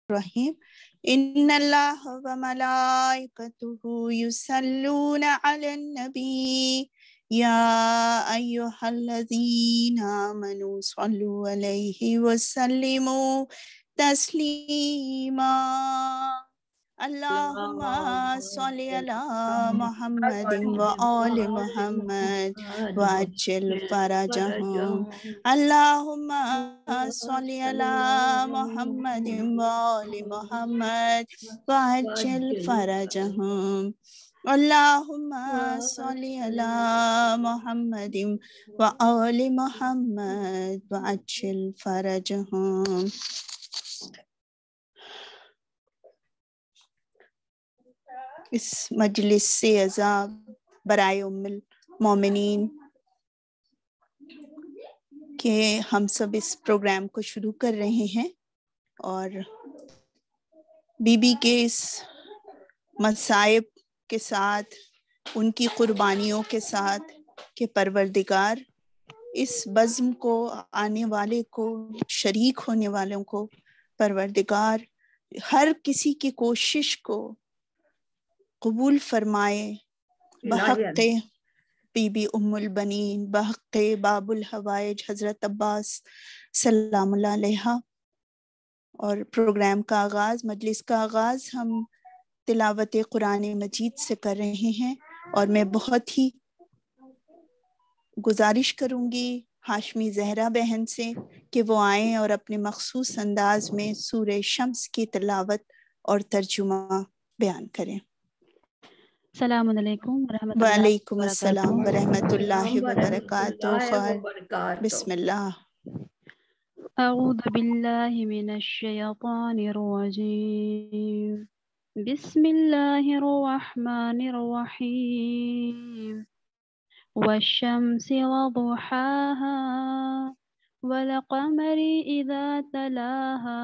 الرحیم ان اللہ و ملائکتہ یصلون علی النبی یا ایھا الذین آمنوا صلوا علیہ وسلموا تسلیما اللہم صلی علی محمد و آل محمد وعجل فرجہم اللہم صلی علی محمد و آل محمد وعجل فرجہم اللہم صلی علی محمد و آل محمد وعجل فرجہم۔ اس مجلس سے عذاب برائے ام المومنین کہ ہم سب اس پروگرام کو شروع کر رہے ہیں اور بی بی کے اس مصائب کے ساتھ، ان کی قربانیوں کے ساتھ کہ پروردگار اس بزم کو آنے والے کو، شریک ہونے والوں کو پروردگار ہر کسی کی کوشش کو قبول فرمائے بحق بی بی ام البنین، بحق باب الحوائج حضرت عباس سلام اللہ علیہ۔ اور پروگرام کا آغاز، مجلس کا آغاز ہم تلاوت قرآن مجید سے کر رہے ہیں، اور میں بہت ہی گزارش کروں گی ہاشمی زہرا بہن سے کہ وہ آئیں اور اپنے مخصوص انداز میں سورہ شمس کی تلاوت اور ترجمہ بیان کریں۔ السلام علیکم ورحمۃ اللہ وعلیکم السلام ورحمۃ اللہ وبرکاتہ۔ بسم اللہ۔ اعوذ باللہ من الشیطان الرجیم، بسم اللہ الرحمن الرحیم، والشمس وضحاها والقمر اذا تلاها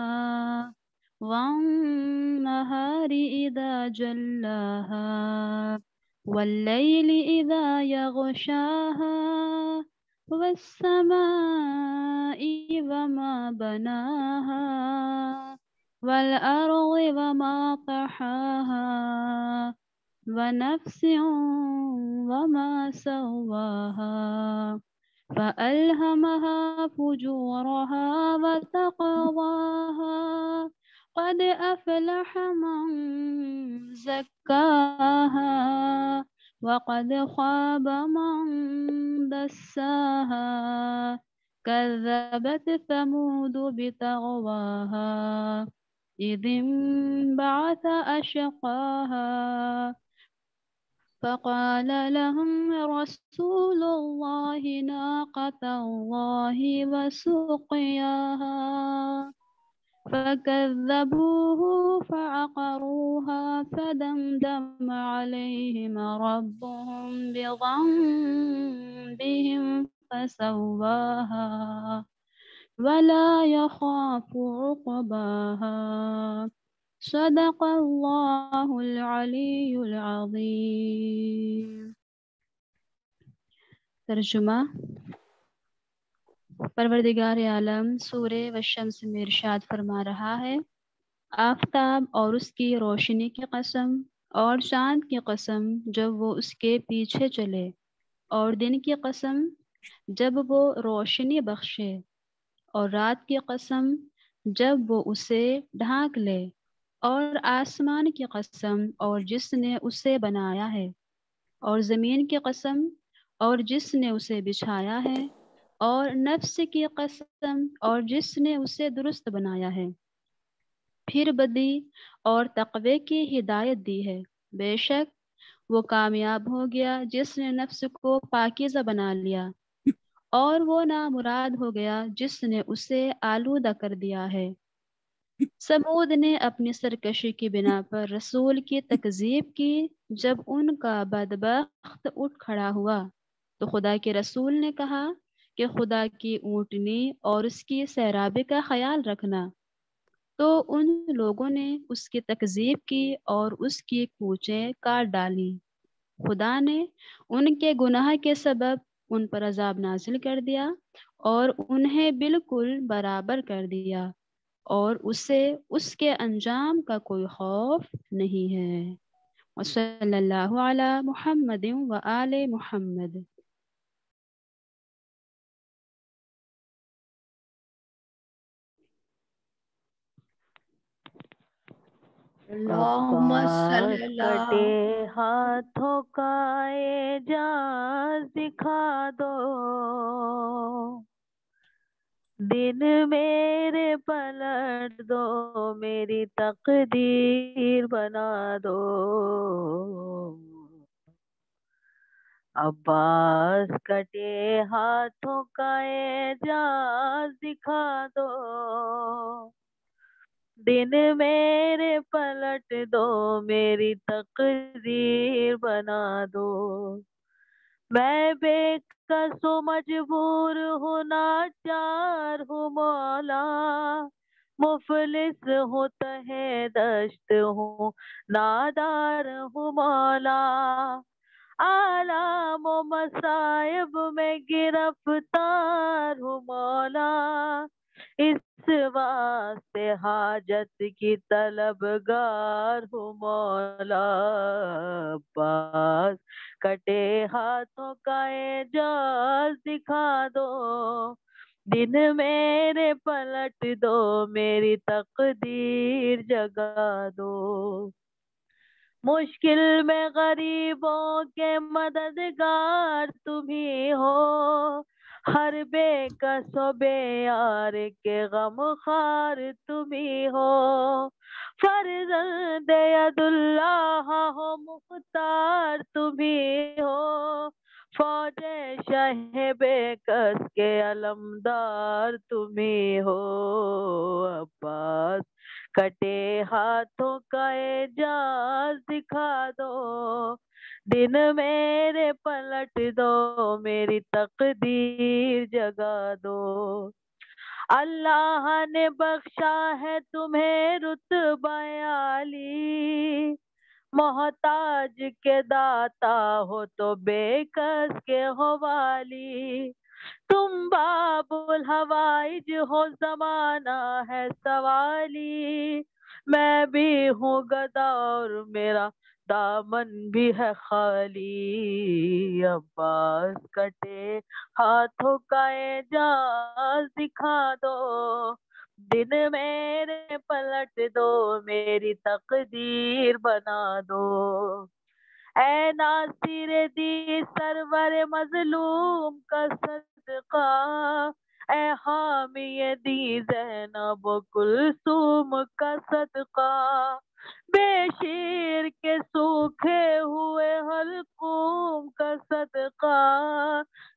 والنهار إذا جلاها والليل إذا يغشاها والسماء وما بناها والأرض وما طحاها ونفس وما سواها فألهمها فجورها وتقواها قد أفلح من زكاها وقد خاب من دساها كذبت ثمود بطغواها إذ انبعث أشقاها فقال لهم رسول الله ناقة الله وسقياها فكذبوه فعقروها فدمدم عليهم ربهم بذنبهم فسواها ولا يخاف عقباها صدق اللہ العلی العظیم۔ ترجمہ۔ پروردگار عالم سورہ والشمس میں ارشاد فرما رہا ہے، آفتاب اور اس کی روشنی کی قسم، اور چاند کی قسم جب وہ اس کے پیچھے چلے، اور دن کی قسم جب وہ روشنی بخشے، اور رات کی قسم جب وہ اسے ڈھانک لے، اور آسمان کی قسم اور جس نے اسے بنایا ہے، اور زمین کی قسم اور جس نے اسے بچھایا ہے، اور نفس کی قسم اور جس نے اسے درست بنایا ہے، پھر بدی اور تقوی کی ہدایت دی ہے۔ بے شک وہ کامیاب ہو گیا جس نے نفس کو پاکیزہ بنا لیا، اور وہ نامراد ہو گیا جس نے اسے آلودہ کر دیا ہے۔ سمود نے اپنی سرکشی کی بنا پر رسول کی تکذیب کی۔ جب ان کا بدبخت اٹھ کھڑا ہوا تو خدا کے رسول نے کہا کہ خدا کی اونٹنی اور اس کی سیرابی کا خیال رکھنا، تو ان لوگوں نے اس کی تکذیب کی اور اس کی کوچیں کاٹ ڈالیں۔ خدا نے ان کے گناہ کے سبب ان پر عذاب نازل کر دیا اور انہیں بالکل برابر کر دیا، اور اسے اس کے انجام کا کوئی خوف نہیں ہے۔ وصلی اللہ علی محمد و آل محمد۔ عباس کٹے ہاتھوں کا اعجاز دکھا دو، دن میرے پلٹ دو، میری تقدیر بنا دو۔ عباس کٹے ہاتھوں کا اعجاز دکھا دو، دن میرے پلٹ دو، میری تقدیر بنا دو۔ میں بے کس و مجبور ہوں، لاچار ہوں مولا، مفلس ہوں تہے دشت ہوں، نادار ہوں مولا، آلام و مصائب میں گرفتار ہوں مولا، اس واسطے حاجت کی طلبگار ہوں مولا۔ عباس کٹے ہاتھوں کا اعجاز دکھا دو، دن میرے پلٹ دو، میری تقدیر جگا دو۔ مشکل میں غریبوں کے مددگار تم ہی ہو، ہر بے کس و بے یار کے غم خوار تم ہی ہو، فرزند عبداللہ ہو مختار تم ہی ہو، فوج شہ بے کس کے علمدار تم ہی ہو۔ عباس کٹے ہاتھوں کا اعجاز دکھا دو، دن میرے پلٹ دو، میری تقدیر جگا دو۔ اللہ نے بخشا ہے تمہیں رتبہ عالی، محتاج کے داتا ہو تو بے کس کے ہو والی، تم باب الحوائج ہو زمانہ ہے سوالی، میں بھی ہوں گدا اور میرا دامن بھی ہے خالی۔ عباس کٹے ہاتھوں کا اعجاز دکھا دو، دن میرے پلٹ دو، میری تقدیر بنا دو۔ اے ناصر دی سرور مظلوم کا صدقہ، اے حامی دی زینب و کلثوم کا صدقہ، بے شیر کے سوکھے ہوئے حلقوم کا صدقہ،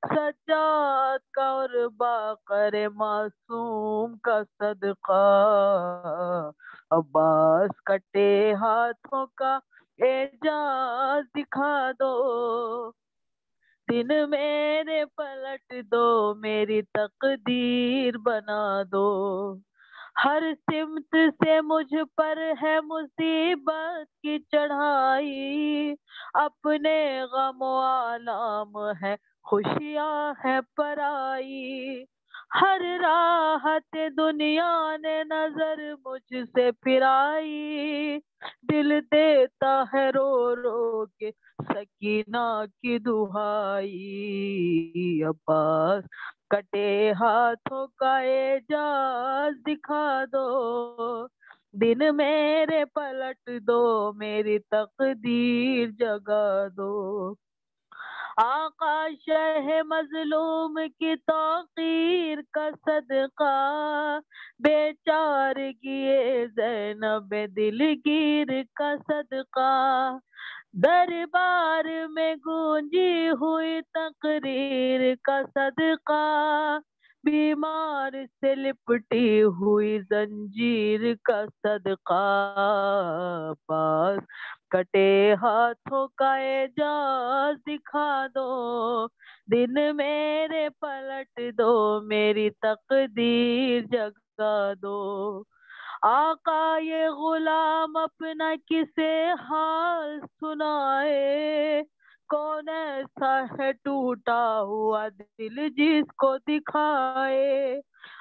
سجاد کا اور باقر معصوم کا صدقہ۔ عباس کٹے ہاتھوں کا اعجاز دکھا دو، دن میرے پلٹ دو، میری تقدیر بنا دو۔ ہر سمت سے مجھ پر ہے مصیبت کی چڑھائی، اپنے غم و آلام ہے خوشیاں ہے پرائی، ہر راحت دنیا نے نظر مجھ سے پھرائی، دل دیتا ہے رو رو کے سکینہ کی دہائی۔ عباس کٹے ہاتھوں کا اعجاز دکھا دو، دن میرے پلٹ دو، میری تقدیر جگا دو۔ آقا شہ مظلوم کی توقیر کا صدقہ، بیچارگی زینب دلگیر کا صدقہ، دربار میں گونجی ہوئی تقریر کا صدقہ، بیمار سے لپٹی ہوئی زنجیر کا صدقہ۔ پاس کٹے ہاتھوں کا اعجاز دکھا دو، دن میرے پلٹ دو، میری تقدیر جگا دو۔ آقا یہ غلام اپنا کسے حال سنائے، کون ایسا ہے ٹوٹا ہوا دل جس کو دکھائے،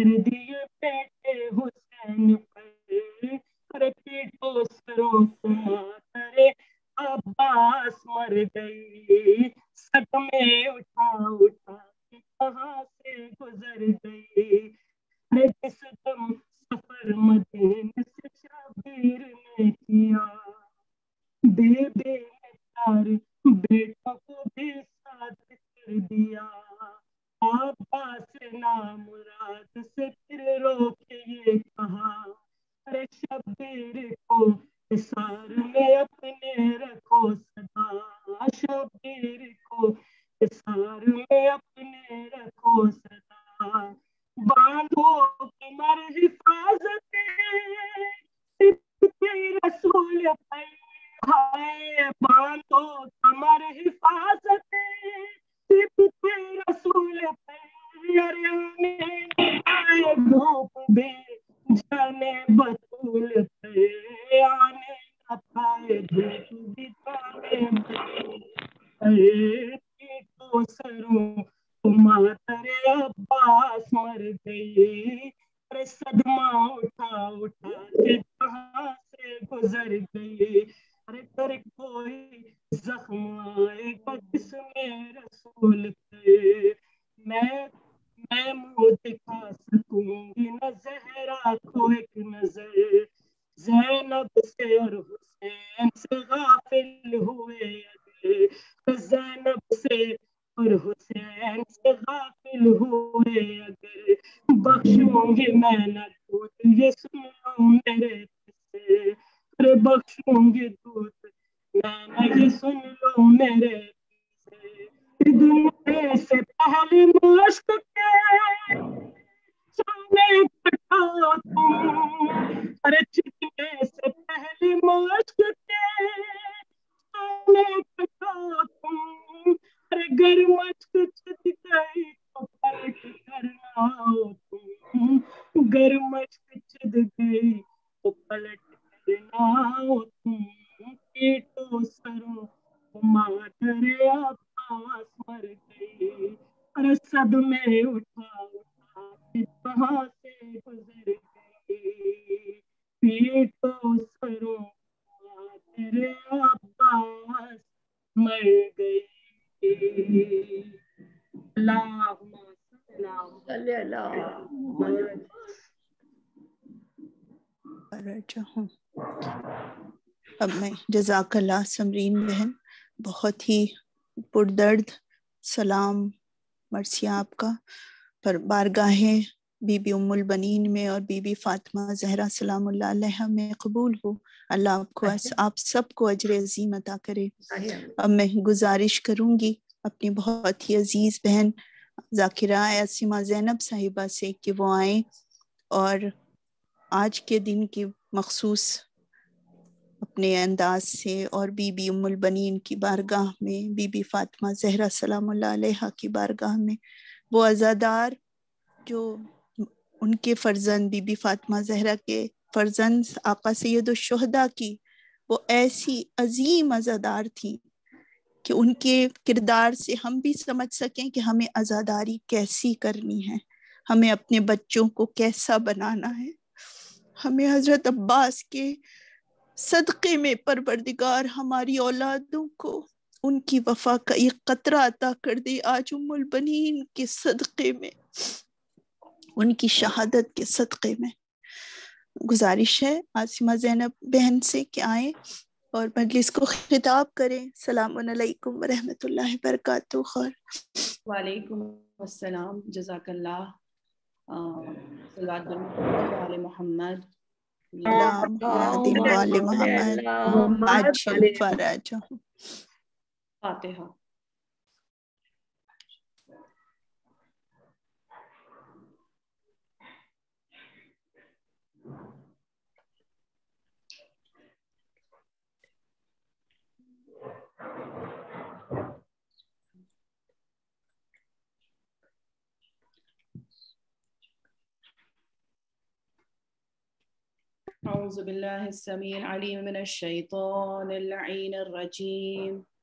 کر دیے بیٹے حسین پر، ارے پیٹو سروں کو ماتر عباس مر گئی، صدمے اٹھا اٹھا کے کہاں سے گزر گئی، ارے جس دم سفر مدینے سے شبیر نے کیا، بے بے نے پیارے بیٹوں کو بھی ساتھ کر دیا، عباس نامراد سے پھر رو کے یہ کہا، ارے شبیر کو حصار میں اپنے رکھو سدا، شبیر کو حصار میں اپنے رکھو سدا، باندھو کمر حفاظت رسول پر، ہائے باندھو کمر حفاظت رسول پر، آئے دھوپ بھی جانے بطول پہ، آنے نہ پائے دھوپ بھی جانے بطول پہ، پیٹو سروں ماتر عباس مر گئی، ارے صدمہ اٹھا اٹھا کے کہاں سے گزر گئی، ارے کر کوئی زخم آئے گا جسم رسول پہ، میں منہ دکھا سکوں گی نہ زہرا کو ایک نظر، زینب سے اور حسین سے غافل ہوئے اگر، زینب سے اور حسین سے غافل ہوئے اگر، بخشوں گی میں نہ دودھ یہ سن لو میرے سے، ارے بخشوں گی دودھ میں نہ یہ سن لو میرے سے، دنیا سے پہلی مشق کے سامنے کٹھا تم، ارے چکنے سے پہلی مشق کے سامنے کٹھا تم، ارے گر مشق چھت گئی تو پلٹ کرنا ہو تم، گر مشق چھت گئی تو پلٹ کرنا ہو تم، پیٹو سروں ماتر عباس مر گئی، ارے صدمے اٹھا اٹھا کے کہاں سے گزر گئی، پیٹو سروں ماتر عباس مر گئی، اللہم صلی اللہ اب میں جزاک اللہ سمرین بہن، بہت ہی پردرد سلام مرثیہ آپ کا پر بارگاہ بی بی ام البنین میں اور بی بی فاطمہ زہرا سلام اللہ علیہا میں قبول ہو، اللہ آپ سب کو اجر عظیم عطا کرے۔ اب میں گزارش کروں گی اپنی بہت ہی عزیز بہن ذاکرہ عاصمہ زینب صاحبہ سے کہ وہ آئیں اور آج کے دن کی مخصوص اپنے انداز سے اور بی بی ام البنین کی بارگاہ میں، بی بی فاطمہ زہرا سلام اللہ علیہا کی بارگاہ میں، وہ عزادار جو ان کے فرزند بی بی فاطمہ زہرا کے فرزند آقا سید الشہداء کی وہ ایسی عظیم عزادار تھیں کہ ان کے کردار سے ہم بھی سمجھ سکیں کہ ہمیں عزاداری کیسی کرنی ہے، ہمیں اپنے بچوں کو کیسا بنانا ہے، ہمیں حضرت عباس کے صدقے میں پروردگار ہماری اولادوں کو ان کی وفا کا ایک قطرہ عطا کر دے، آج ام البنین کے صدقے میں، ان کی شہادت کے صدقے میں۔ گزارش ہے عاصمہ زینب بہن سے کہ آئیں اور مجلس کو خطاب کریں۔ السلام علیکم ورحمۃ اللہ وبرکاتہ۔ خیر وعلیکم السلام، جزاک اللہ، صلوات بال محمد محمد وآل محمد عاجل فرج۔ فاتحہ۔ اعوذ باللہ السمیع العلیم من الشیطان اللعین الرجیم،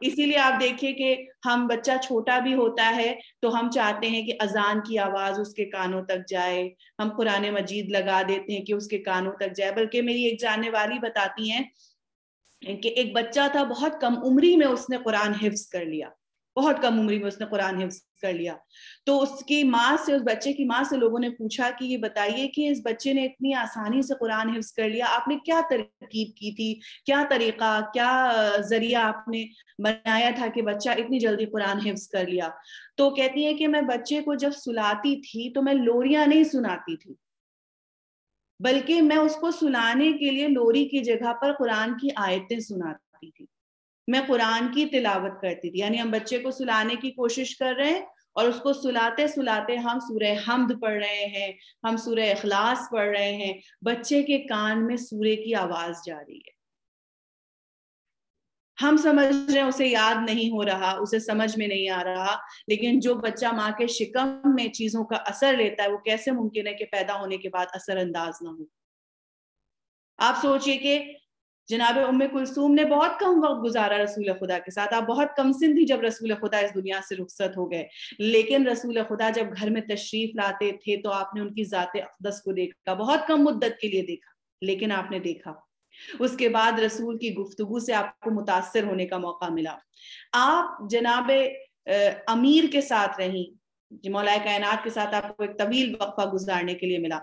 اسی لیے آپ دیکھیں کہ ہم بچہ چھوٹا بھی ہوتا ہے تو ہم چاہتے ہیں کہ اذان کی آواز اس کے کانوں تک جائے, ہم قرآن مجید لگا دیتے ہیں کہ اس کے کانوں تک جائے. بلکہ میری ایک جاننے والی بتاتی ہیں کہ ایک بچہ تھا, بہت کم عمری میں اس نے قرآن حفظ کر لیا, بہت کم عمری میں اس نے قرآن حفظ کر لیا. تو اس کی ماں سے, اس بچے کی ماں سے لوگوں نے پوچھا کہ یہ بتائیے کہ اس بچے نے اتنی آسانی سے قرآن حفظ کر لیا, آپ نے کیا ترکیب کی تھی, کیا طریقہ, کیا ذریعہ آپ نے بنایا تھا کہ بچہ اتنی جلدی قرآن حفظ کر لیا؟ تو کہتی ہے کہ میں بچے کو جب سلاتی تھی تو میں لوریاں نہیں سناتی تھی, بلکہ میں اس کو سلانے کے لیے لوری کی جگہ پر قرآن کی آیتیں سناتی تھی, میں قرآن کی تلاوت کرتی تھی. یعنی ہم بچے کو سلانے کی کوشش کر رہے ہیں اور اس کو سلاتے سلاتے ہم سورہ حمد پڑھ رہے ہیں, ہم سورہ اخلاص پڑھ رہے ہیں, بچے کے کان میں سورے کی آواز جا رہی ہے. ہم سمجھ رہے ہیں اسے یاد نہیں ہو رہا, اسے سمجھ میں نہیں آ رہا, لیکن جو بچہ ماں کے شکم میں چیزوں کا اثر لیتا ہے وہ کیسے ممکن ہے کہ پیدا ہونے کے بعد اثر انداز نہ ہو؟ آپ سوچئے کہ جناب ام کلثوم نے بہت کم وقت گزارا رسول خدا کے ساتھ, آپ بہت کم سن تھی جب رسول خدا اس دنیا سے رخصت ہو گئے, لیکن رسول خدا جب گھر میں تشریف لاتے تھے تو آپ نے ان کی ذات اقدس کو دیکھا, بہت کم مدت کے لیے دیکھا, لیکن آپ نے دیکھا. اس کے بعد رسول کی گفتگو سے آپ کو متاثر ہونے کا موقع ملا. آپ جناب امیر کے ساتھ رہیں, مولا کائنات کے ساتھ آپ کو ایک طویل وقفہ گزارنے کے لیے ملا.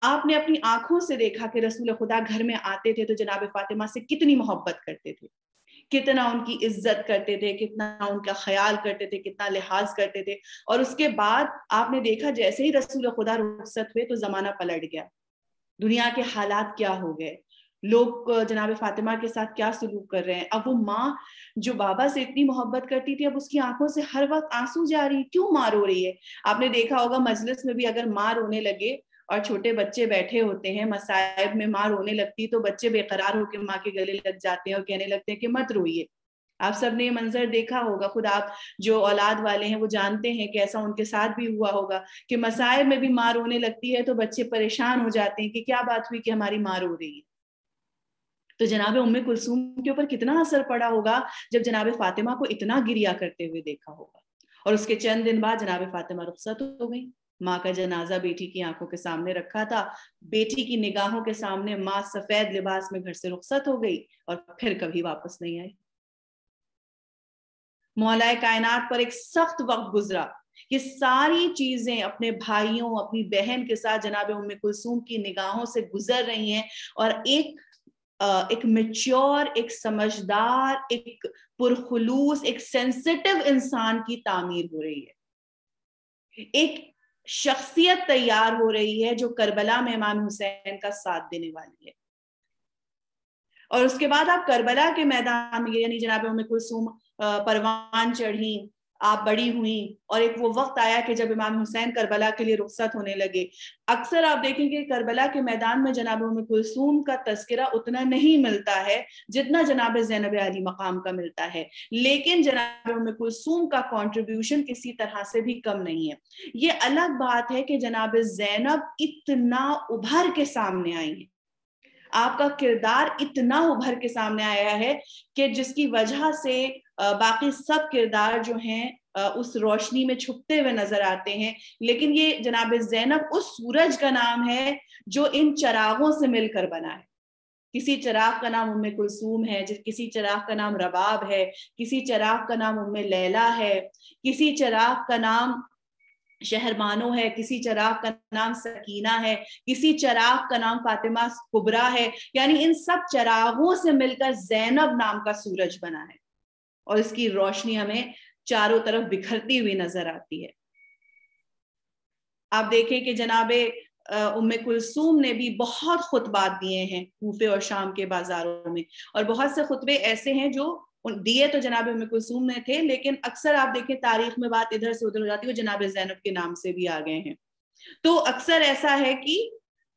آپ نے اپنی آنکھوں سے دیکھا کہ رسول خدا گھر میں آتے تھے تو جناب فاطمہ سے کتنی محبت کرتے تھے, کتنا ان کی عزت کرتے تھے, کتنا ان کا خیال کرتے تھے, کتنا لحاظ کرتے تھے. اور اس کے بعد آپ نے دیکھا جیسے ہی رسول خدا رخصت ہوئے تو زمانہ پلٹ گیا, دنیا کے حالات کیا ہو گئے, لوگ جناب فاطمہ کے ساتھ کیا سلوک کر رہے ہیں. اب وہ ماں جو بابا سے اتنی محبت کرتی تھی, اب اس کی آنکھوں سے ہر وقت آنسو جاری, کیوں ماں رو رہی ہے؟ آپ نے دیکھا ہوگا مجلس میں بھی اگر ماں رونے لگے اور چھوٹے بچے بیٹھے ہوتے ہیں, مصائب میں ماں رونے لگتی تو بچے بے قرار ہو کے ماں کے گلے لگ جاتے ہیں اور کہنے لگتے ہیں کہ مت روئیے. آپ سب نے یہ منظر دیکھا ہوگا, خود آپ جو اولاد والے ہیں وہ جانتے ہیں کہ ایسا ان کے ساتھ بھی ہوا ہوگا کہ مصائب میں بھی ماں رونے لگتی ہے تو بچے پریشان ہو جاتے ہیں کہ کیا بات ہوئی کہ ہماری ماں رو رہی ہے. تو جناب ام کلثوم کے اوپر کتنا اثر پڑا ہوگا جب جناب فاطمہ کو اتنا گریا کرتے ہوئے دیکھا ہوگا. اور اس کے چند دن بعد جناب فاطمہ رخصت ہو گئی. ماں کا جنازہ بیٹی کی آنکھوں کے سامنے رکھا تھا, بیٹی کی نگاہوں کے سامنے ماں سفید لباس میں گھر سے رخصت ہو گئی اور پھر کبھی واپس نہیں آئی. مولا کائنات پر ایک سخت وقت گزرا. یہ ساری چیزیں اپنے بھائیوں, اپنی بہن کے ساتھ جناب ام کلثوم کی نگاہوں سے گزر رہی ہیں اور ایک میچور, ایک سمجھدار, ایک پرخلوص, ایک سینسٹیو انسان کی تعمیر ہو رہی ہے. ایک شخصیت تیار ہو رہی ہے جو کربلا میں امام حسین کا ساتھ دینے والی ہے. اور اس کے بعد آپ کربلا کے میدان میں, یعنی جناب ام کلثوم پروان چڑھی, آپ بڑی ہوئیں, اور ایک وہ وقت آیا کہ جب امام حسین کربلا کے لیے رخصت ہونے لگے. اکثر آپ دیکھیں کہ کربلا کے میدان میں جناب ام کلثوم کا تذکرہ اتنا نہیں ملتا ہے جتنا جناب زینب علی مقام کا ملتا ہے, لیکن جناب ام کلثوم کا کنٹریبیوشن کسی طرح سے بھی کم نہیں ہے. یہ الگ بات ہے کہ جناب زینب اتنا ابھر کے سامنے آئی ہیں, آپ کا کردار اتنا ابھر کے سامنے آیا ہے کہ جس کی وجہ سے باقی سب کردار جو ہیں اس روشنی میں چھپتے ہوئے نظر آتے ہیں. لیکن یہ جناب زینب اس سورج کا نام ہے جو ان چراغوں سے مل کر بنا ہے. کسی چراغ کا نام ام کلثوم ہے, کسی چراغ کا نام رباب ہے, کسی چراغ کا نام ام لیلا ہے, کسی چراغ کا نام شہربانو ہے, کسی چراغ کا نام سکینہ ہے, کسی چراغ کا نام فاطمہ کبریٰ ہے. یعنی ان سب چراغوں سے مل کر زینب نام کا سورج بنا ہے اور اس کی روشنی ہمیں چاروں طرف بکھرتی ہوئی نظر آتی ہے. آپ دیکھیں کہ جناب ام کلثوم نے بھی بہت خطبات دیے ہیں کوفے اور شام کے بازاروں میں, اور بہت سے خطبے ایسے ہیں جو دیے تو جناب ام کلثوم نے تھے, لیکن اکثر آپ دیکھیں تاریخ میں بات ادھر سے ادھر ہو جاتی ہے, وہ جناب زینب کے نام سے بھی آ گئے ہیں. تو اکثر ایسا ہے کہ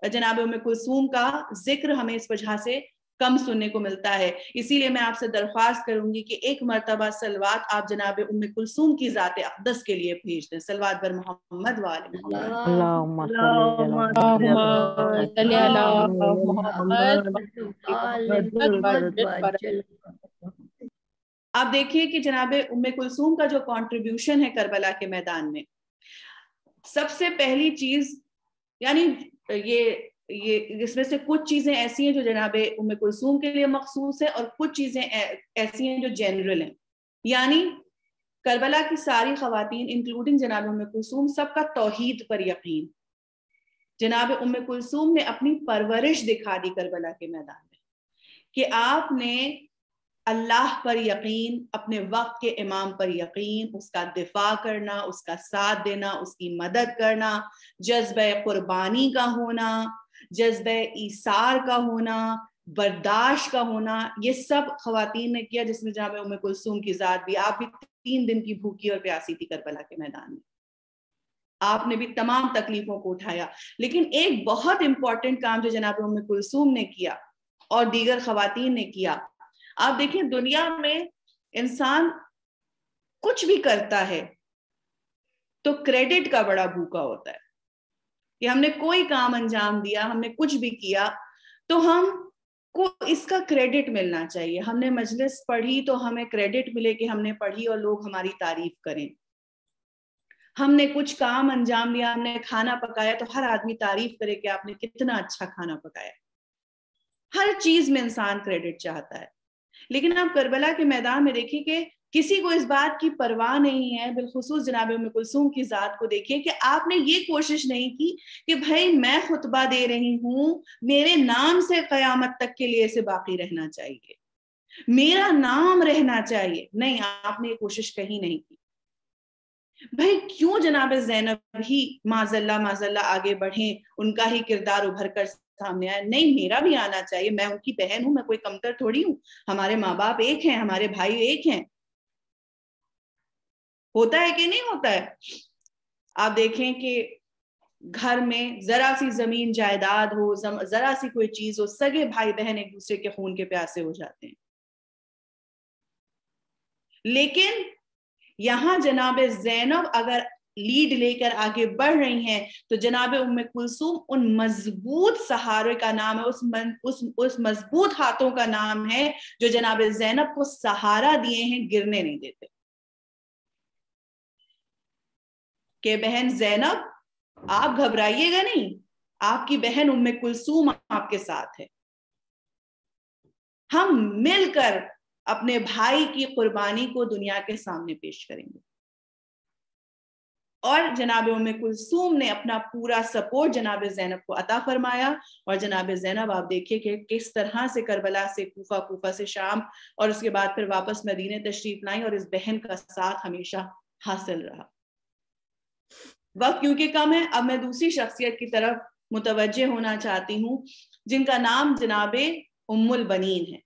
جناب ام کلثوم کا ذکر ہمیں اس وجہ سے کم سننے کو ملتا ہے. اسی لیے میں آپ سے درخواست کروں گی کہ ایک مرتبہ صلوات آپ جناب ام کلثوم کی ذات اقدس کے لیے بھیج دیں. صلوات بر محمد وآل محمد. اللہم صلی علی محمد. آپ دیکھیے کہ جناب ام کلثوم کا جو کنٹریبیوشن ہے کربلا کے میدان میں، سب سے پہلی چیز، یعنی یہ اس میں سے کچھ چیزیں ایسی ہیں جو جناب ام کلثوم کے لیے مخصوص ہے اور کچھ چیزیں ایسی ہیں جو جنرل ہیں. یعنی کربلا کی ساری خواتین انکلوڈنگ جناب ام کلثوم سب کا توحید پر یقین. جناب ام کلثوم نے اپنی پرورش دکھا دی کربلا کے میدان میں کہ آپ نے اللہ پر یقین، اپنے وقت کے امام پر یقین، اس کا دفاع کرنا، اس کا ساتھ دینا، اس کی مدد کرنا، جذبہ قربانی کا ہونا، جذبہ ایثار کا ہونا، برداشت کا ہونا، یہ سب خواتین نے کیا، جس میں جناب ام کلثوم کی ذات بھی. آپ بھی 3 دن کی بھوکی اور پیاسی تھی کربلا کے میدان میں، آپ نے بھی تمام تکلیفوں کو اٹھایا. لیکن ایک بہت امپورٹنٹ کام جو جناب ام کلثوم نے کیا اور دیگر خواتین نے کیا، آپ دیکھیں دنیا میں انسان کچھ بھی کرتا ہے تو کریڈٹ کا بڑا بھوکا ہوتا ہے کہ ہم نے کوئی کام انجام دیا، ہم نے کچھ بھی کیا تو ہم کو اس کا کریڈٹ ملنا چاہیے. ہم نے مجلس پڑھی تو ہمیں کریڈٹ ملے کہ ہم نے پڑھی اور لوگ ہماری تعریف کریں. ہم نے کچھ کام انجام دیا، ہم نے کھانا پکایا تو ہر آدمی تعریف کرے کہ آپ نے کتنا اچھا کھانا پکایا. ہر چیز میں انسان کریڈٹ چاہتا ہے. لیکن آپ کربلا کے میدان میں دیکھیں کہ کسی کو اس بات کی پرواہ نہیں ہے. بالخصوص جناب ام کلثوم کی ذات کو دیکھیں کہ آپ نے یہ کوشش نہیں کی کہ بھائی میں خطبہ دے رہی ہوں، میرے نام سے قیامت تک کے لیے اسے باقی رہنا چاہیے، میرا نام رہنا چاہیے. نہیں، آپ نے یہ کوشش کہیں نہیں کی. بھائی کیوں جناب زینب ہی معاذ اللہ آگے بڑھیں، ان کا ہی کردار ابھر کر سامنے آئے؟ نہیں، میرا بھی آنا چاہیے، میں ان کی بہن ہوں، میں کوئی کمتر تھوڑی ہوں، ہمارے ماں باپ ایک ہیں، ہمارے بھائی ایک ہیں. ہوتا ہے کہ نہیں ہوتا ہے؟ آپ دیکھیں کہ گھر میں ذرا سی زمین جائیداد ہو، ذرا سی کوئی چیز ہو، سگے بھائی بہن ایک دوسرے کے خون کے پیاسے ہو جاتے ہیں. لیکن یہاں جناب زینب اگر لیڈ لے کر آگے بڑھ رہی ہیں تو جناب ام کلثوم ان مضبوط سہارے کا نام ہے، اس مضبوط ہاتھوں کا نام ہے جو جناب زینب کو سہارا دیے ہیں، گرنے نہیں دیتے. کہ بہن زینب آپ گھبرائیے گا نہیں، آپ کی بہن ام کلثوم آپ کے ساتھ ہے، ہم مل کر اپنے بھائی کی قربانی کو دنیا کے سامنے پیش کریں گے. اور جناب ام کلثوم نے اپنا پورا سپورٹ جناب زینب کو عطا فرمایا. اور جناب زینب آپ دیکھیں کہ کس طرح سے کربلا سے کوفہ، کوفہ سے شام، اور اس کے بعد پھر واپس مدینے تشریف لائیں، اور اس بہن کا ساتھ ہمیشہ حاصل رہا. وقت کیونکہ کم ہے، اب میں دوسری شخصیت کی طرف متوجہ ہونا چاہتی ہوں جن کا نام جناب ام البنین ہے.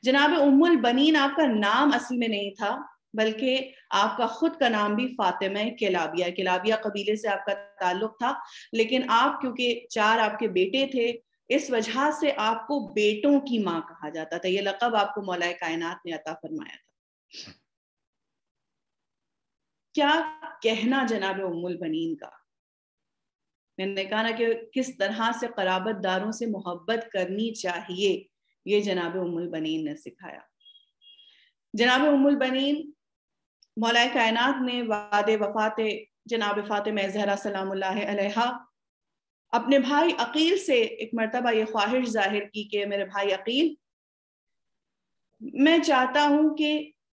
جناب ام البنین آپ کا نام اصل میں نہیں تھا، بلکہ آپ کا خود کا نام بھی فاطمہ کلابیہ قبیلے سے آپ کا تعلق تھا. لیکن آپ کیونکہ 4 آپ کے بیٹے تھے، اس وجہ سے آپ کو بیٹوں کی ماں کہا جاتا تھا. یہ لقب آپ کو مولا کائنات نے عطا فرمایا تھا. کیا کہنا جناب ام البنین کا. میں نے کہا نا کہ کس طرح سے قرابت داروں سے محبت کرنی چاہیے، یہ جناب ام البنین نے سکھایا. جناب ام البنین مولا کائنات نے بعد وفات جناب فاطمہ زہرا سلام اللہ علیہا اپنے بھائی عقیل سے ایک مرتبہ یہ خواہش ظاہر کی کہ میرے بھائی عقیل، میں چاہتا ہوں کہ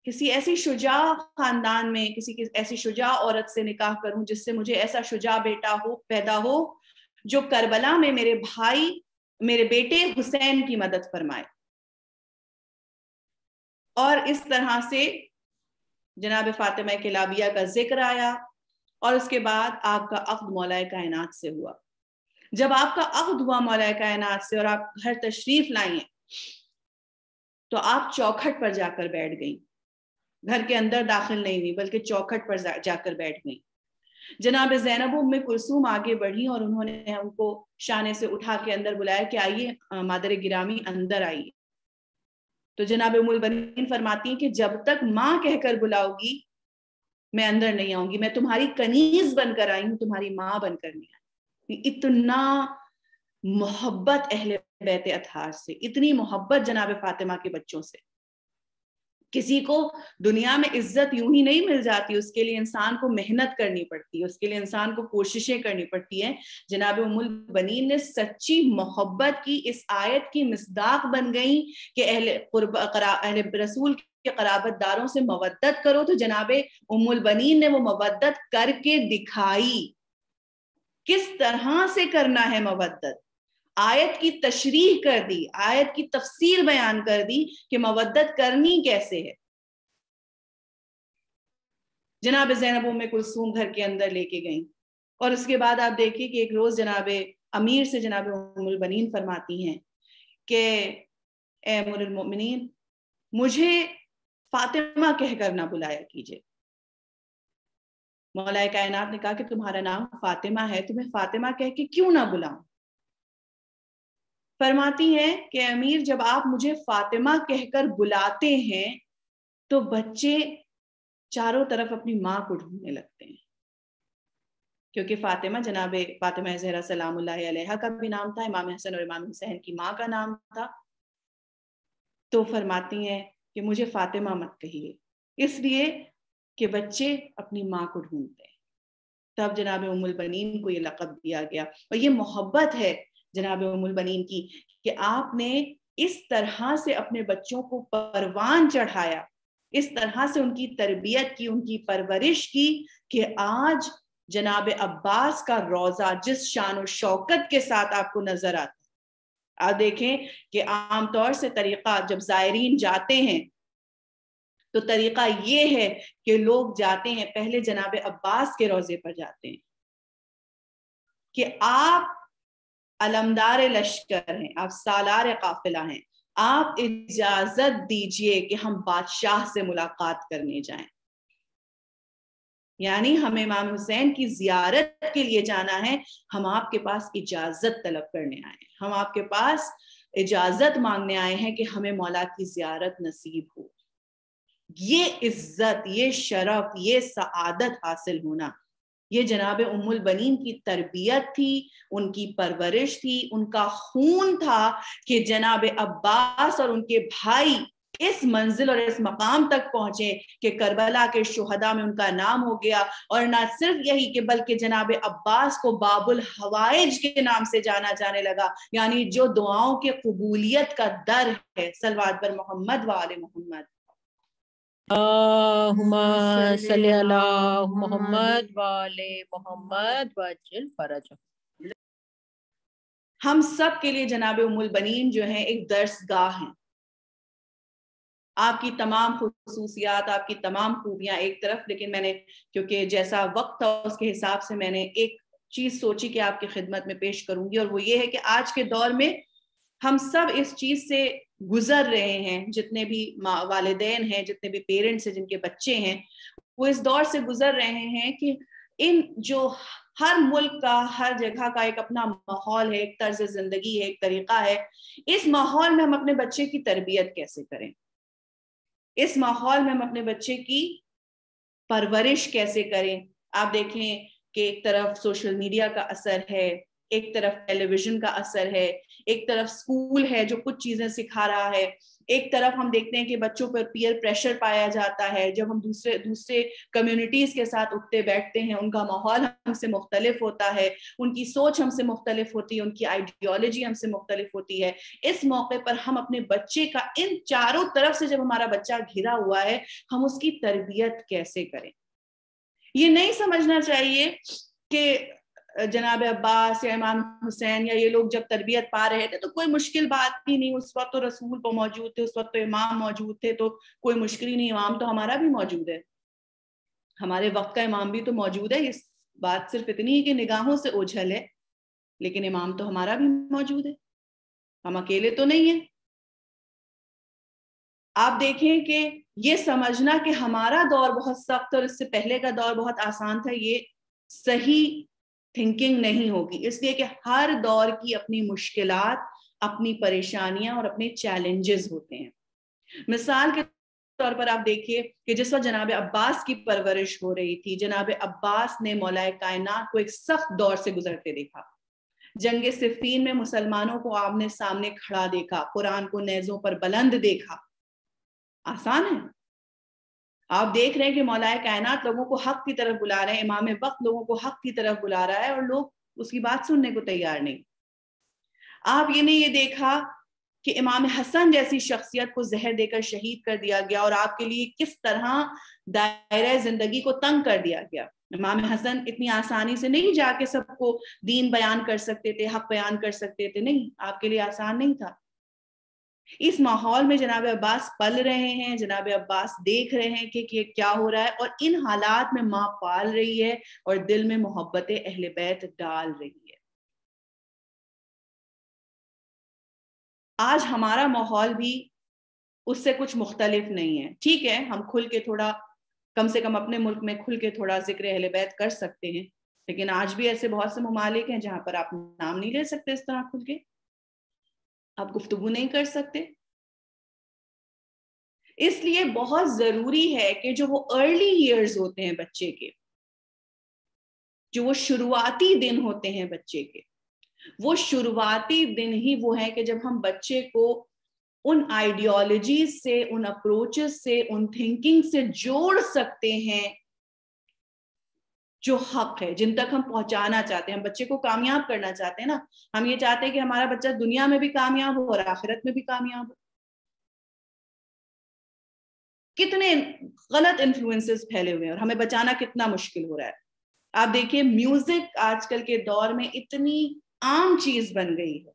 کسی ایسی شجاع خاندان میں، کسی ایسی شجاع عورت سے نکاح کروں جس سے مجھے ایسا شجاع بیٹا پیدا ہو جو کربلا میں میرے بیٹے حسین کی مدد فرمائے. اور اس طرح سے جناب فاطمہ کلابیہ کا ذکر آیا، اور اس کے بعد آپ کا عقد مولا کائنات سے ہوا. جب آپ کا عقد ہوا مولا کائنات سے اور آپ گھر تشریف لائیں تو آپ چوکھٹ پر جا کر بیٹھ گئیں. گھر کے اندر داخل نہیں ہوئی بلکہ چوکھٹ پر جا کر بیٹھ گئیں. جناب زینب ام کلثوم آگے بڑھی اور انہوں نے ان کو شانے سے اٹھا کے اندر بلایا کہ آئیے مادر گرامی اندر آئیے. تو جناب ام البنین فرماتی ہیں کہ جب تک ماں کہہ کر بلاؤ گی میں اندر نہیں آؤں گی، میں تمہاری کنیز بن کر آئی ہوں، تمہاری ماں بن کر نہیں آئی. اتنا محبت اہل بیت اطہار سے، اتنی محبت جناب فاطمہ کے بچوں سے. کسی کو دنیا میں عزت یوں ہی نہیں مل جاتی، اس کے لیے انسان کو محنت کرنی پڑتی ہے، اس کے لیے انسان کو کوششیں کرنی پڑتی ہیں۔ جناب ام البنین نے سچی محبت کی اس آیت کی مصداق بن گئی کہ اہل رسول کے قرابت داروں سے مودت کرو، تو جناب ام البنین نے وہ مودت کر کے دکھائی۔ کس طرح سے کرنا ہے مودت، آیت کی تشریح کر دی، آیت کی تفسیر بیان کر دی کہ مودت کرنی کیسے ہے۔ جناب زینب ام کلثوم گھر کے اندر لے کے گئیں، اور اس کے بعد آپ دیکھیے کہ ایک روز جناب امیر سے جناب ام البنین فرماتی ہیں کہ اے امیر المؤمنین، مجھے فاطمہ کہہ کر نہ بلایا کیجیے۔ مولا کائنات نے کہا کہ تمہارا نام فاطمہ ہے، تمہیں فاطمہ کہہ کے کیوں نہ بلاؤں؟ فرماتی ہیں کہ امیر، جب آپ مجھے فاطمہ کہہ کر بلاتے ہیں تو بچے چاروں طرف اپنی ماں کو ڈھونڈنے لگتے ہیں، کیونکہ فاطمہ جناب فاطمہ زہرا سلام اللہ علیہا کا بھی نام تھا، امام حسن اور امام حسین کی ماں کا نام تھا۔ تو فرماتی ہیں کہ مجھے فاطمہ مت کہیے، اس لیے کہ بچے اپنی ماں کو ڈھونڈتے ہیں۔ تب جناب ام البنین کو یہ لقب دیا گیا، اور یہ محبت ہے جناب ام البنین کی کہ آپ نے اس طرح سے اپنے بچوں کو پروان چڑھایا، اس طرح سے ان کی تربیت کی، ان کی پرورش کی کہ آج جناب عباس کا روضہ جس شان و شوکت کے ساتھ آپ کو نظر آتا ہے۔ آپ دیکھیں کہ عام طور سے طریقہ جب زائرین جاتے ہیں تو طریقہ یہ ہے کہ لوگ جاتے ہیں پہلے جناب عباس کے روضے پر جاتے ہیں کہ آپ علمدار لشکر ہیں، آپ سالار قافلہ ہیں، آپ اجازت دیجئے کہ ہم بادشاہ سے ملاقات کرنے جائیں۔ یعنی ہمیں امام حسین کی زیارت کے لیے جانا ہے، ہم آپ کے پاس اجازت طلب کرنے آئے ہیں، ہم آپ کے پاس اجازت مانگنے آئے ہیں کہ ہمیں مولا کی زیارت نصیب ہو۔ یہ عزت، یہ شرف، یہ سعادت حاصل ہونا، یہ جناب ام البنین کی تربیت تھی، ان کی پرورش تھی، ان کا خون تھا کہ جناب عباس اور ان کے بھائی اس منزل اور اس مقام تک پہنچے کہ کربلا کے شہداء میں ان کا نام ہو گیا، اور نہ صرف یہی کہ بلکہ جناب عباس کو باب الحوائج کے نام سے جانا جانے لگا، یعنی جو دعاؤں کے قبولیت کا در ہے۔ صلوات بر محمد و آل محمد۔ اللہم صلی علی محمد و آل محمد وعجل فرجہ۔ ہم سب کے لیے جناب ام البنین جو ہیں ایک درس گاہ ہیں۔ آپ کی تمام خصوصیات، آپ کی تمام خوبیاں ایک طرف، لیکن میں نے کیونکہ جیسا وقت تھا اس کے حساب سے میں نے ایک چیز سوچی کہ آپ کی خدمت میں پیش کروں گی، اور وہ یہ ہے کہ آج کے دور میں ہم سب اس چیز سے گزر رہے ہیں، جتنے بھی والدین ہیں، جتنے بھی پیرنٹس ہیں جن کے بچے ہیں، وہ اس دور سے گزر رہے ہیں کہ ان جو ہر ملک کا، ہر جگہ کا ایک اپنا ماحول ہے، ایک طرز زندگی ہے، ایک طریقہ ہے، اس ماحول میں ہم اپنے بچے کی تربیت کیسے کریں، اس ماحول میں ہم اپنے بچے کی پرورش کیسے کریں۔ آپ دیکھیں کہ ایک طرف سوشل میڈیا کا اثر ہے، ایک طرف ٹیلی ویژن کا اثر ہے، ایک طرف اسکول ہے جو کچھ چیزیں سکھا رہا ہے، ایک طرف ہم دیکھتے ہیں کہ بچوں پر پیئر پریشر پایا جاتا ہے، جب ہم دوسرے کمیونٹیز کے ساتھ اٹھتے بیٹھتے ہیں ان کا ماحول ہم سے مختلف ہوتا ہے، ان کی سوچ ہم سے مختلف ہوتی ہے، ان کی آئیڈیالوجی ہم سے مختلف ہوتی ہے۔ اس موقع پر ہم اپنے بچے کا ان چاروں طرف سے جب ہمارا بچہ گھرا ہوا ہے، ہم اس کی تربیت کیسے کریں۔ یہ نہیں سمجھنا چاہیے کہ جناب عباس یا امام حسین یا یہ لوگ جب تربیت پا رہے تھے تو کوئی مشکل بات ہی نہیں، اس وقت تو رسول تو موجود تھے، اس وقت تو امام موجود تھے، تو کوئی مشکل ہی نہیں، امام تو ہمارا بھی موجود ہے، ہمارے وقت کا امام بھی تو موجود ہے۔ اس بات صرف اتنی ہے کہ نگاہوں سے اوجھل ہے، لیکن امام تو ہمارا بھی موجود ہے، ہم اکیلے تو نہیں ہیں۔ آپ دیکھیں کہ یہ سمجھنا کہ ہمارا دور بہت سخت اور اس سے پہلے کا دور بہت آسان تھا، یہ صحیح تھنکنگ نہیں ہوگی، اس لیے کہ ہر دور کی اپنی مشکلات، اپنی پریشانیاں اور اپنے چیلنجز ہوتے ہیں۔ مثال کے طور پر آپ دیکھیے کہ جس وقت جناب عباس کی پرورش ہو رہی تھی، جناب عباس نے مولا کائنات کو ایک سخت دور سے گزرتے دیکھا، جنگ صفین میں مسلمانوں کو آمنے سامنے کھڑا دیکھا، قرآن کو نیزوں پر بلند دیکھا۔ آسان ہے؟ آپ دیکھ رہے ہیں کہ مولا کائنات لوگوں کو حق کی طرف بلا رہے ہیں، امام وقت لوگوں کو حق کی طرف بلا رہا ہے اور لوگ اس کی بات سننے کو تیار نہیں. آپ یہ نہیں یہ دیکھا کہ امام حسن جیسی شخصیت کو زہر دے کر شہید کر دیا گیا اور آپ کے لیے کس طرح دائرہ زندگی کو تنگ کر دیا گیا. امام حسن اتنی آسانی سے نہیں جا کے سب کو دین بیان کر سکتے تھے، حق بیان کر سکتے تھے، نہیں، آپ کے لیے آسان نہیں تھا. اس ماحول میں جناب عباس پل رہے ہیں، جناب عباس دیکھ رہے ہیں کہ کیا ہو رہا ہے، اور ان حالات میں ماں پال رہی ہے اور دل میں محبت اہل بیت ڈال رہی ہے. آج ہمارا ماحول بھی اس سے کچھ مختلف نہیں ہے. ٹھیک ہے، ہم کھل کے تھوڑا، کم سے کم اپنے ملک میں کھل کے تھوڑا ذکر اہل بیت کر سکتے ہیں، لیکن آج بھی ایسے بہت سے ممالک ہیں جہاں پر آپ نام نہیں لے سکتے اس طرح کھل کے، آپ گفتگو نہیں کر سکتے. اس لیے بہت ضروری ہے کہ جو وہ ارلی ایئرز ہوتے ہیں بچے کے، جو وہ شروعاتی دن ہوتے ہیں بچے کے، وہ شروعاتی دن ہی وہ ہیں کہ جب ہم بچے کو ان آئیڈیالوجیز سے، ان اپروچز سے، ان تھنکنگ سے جوڑ سکتے ہیں جو حق ہے، جن تک ہم پہنچانا چاہتے ہیں. ہم بچے کو کامیاب کرنا چاہتے ہیں نا، ہم یہ چاہتے ہیں کہ ہمارا بچہ دنیا میں بھی کامیاب ہو اور آخرت میں بھی کامیاب ہو. کتنے غلط انفلوئنسز پھیلے ہوئے ہیں اور ہمیں بچانا کتنا مشکل ہو رہا ہے. آپ دیکھیے میوزک آج کل کے دور میں اتنی عام چیز بن گئی ہے،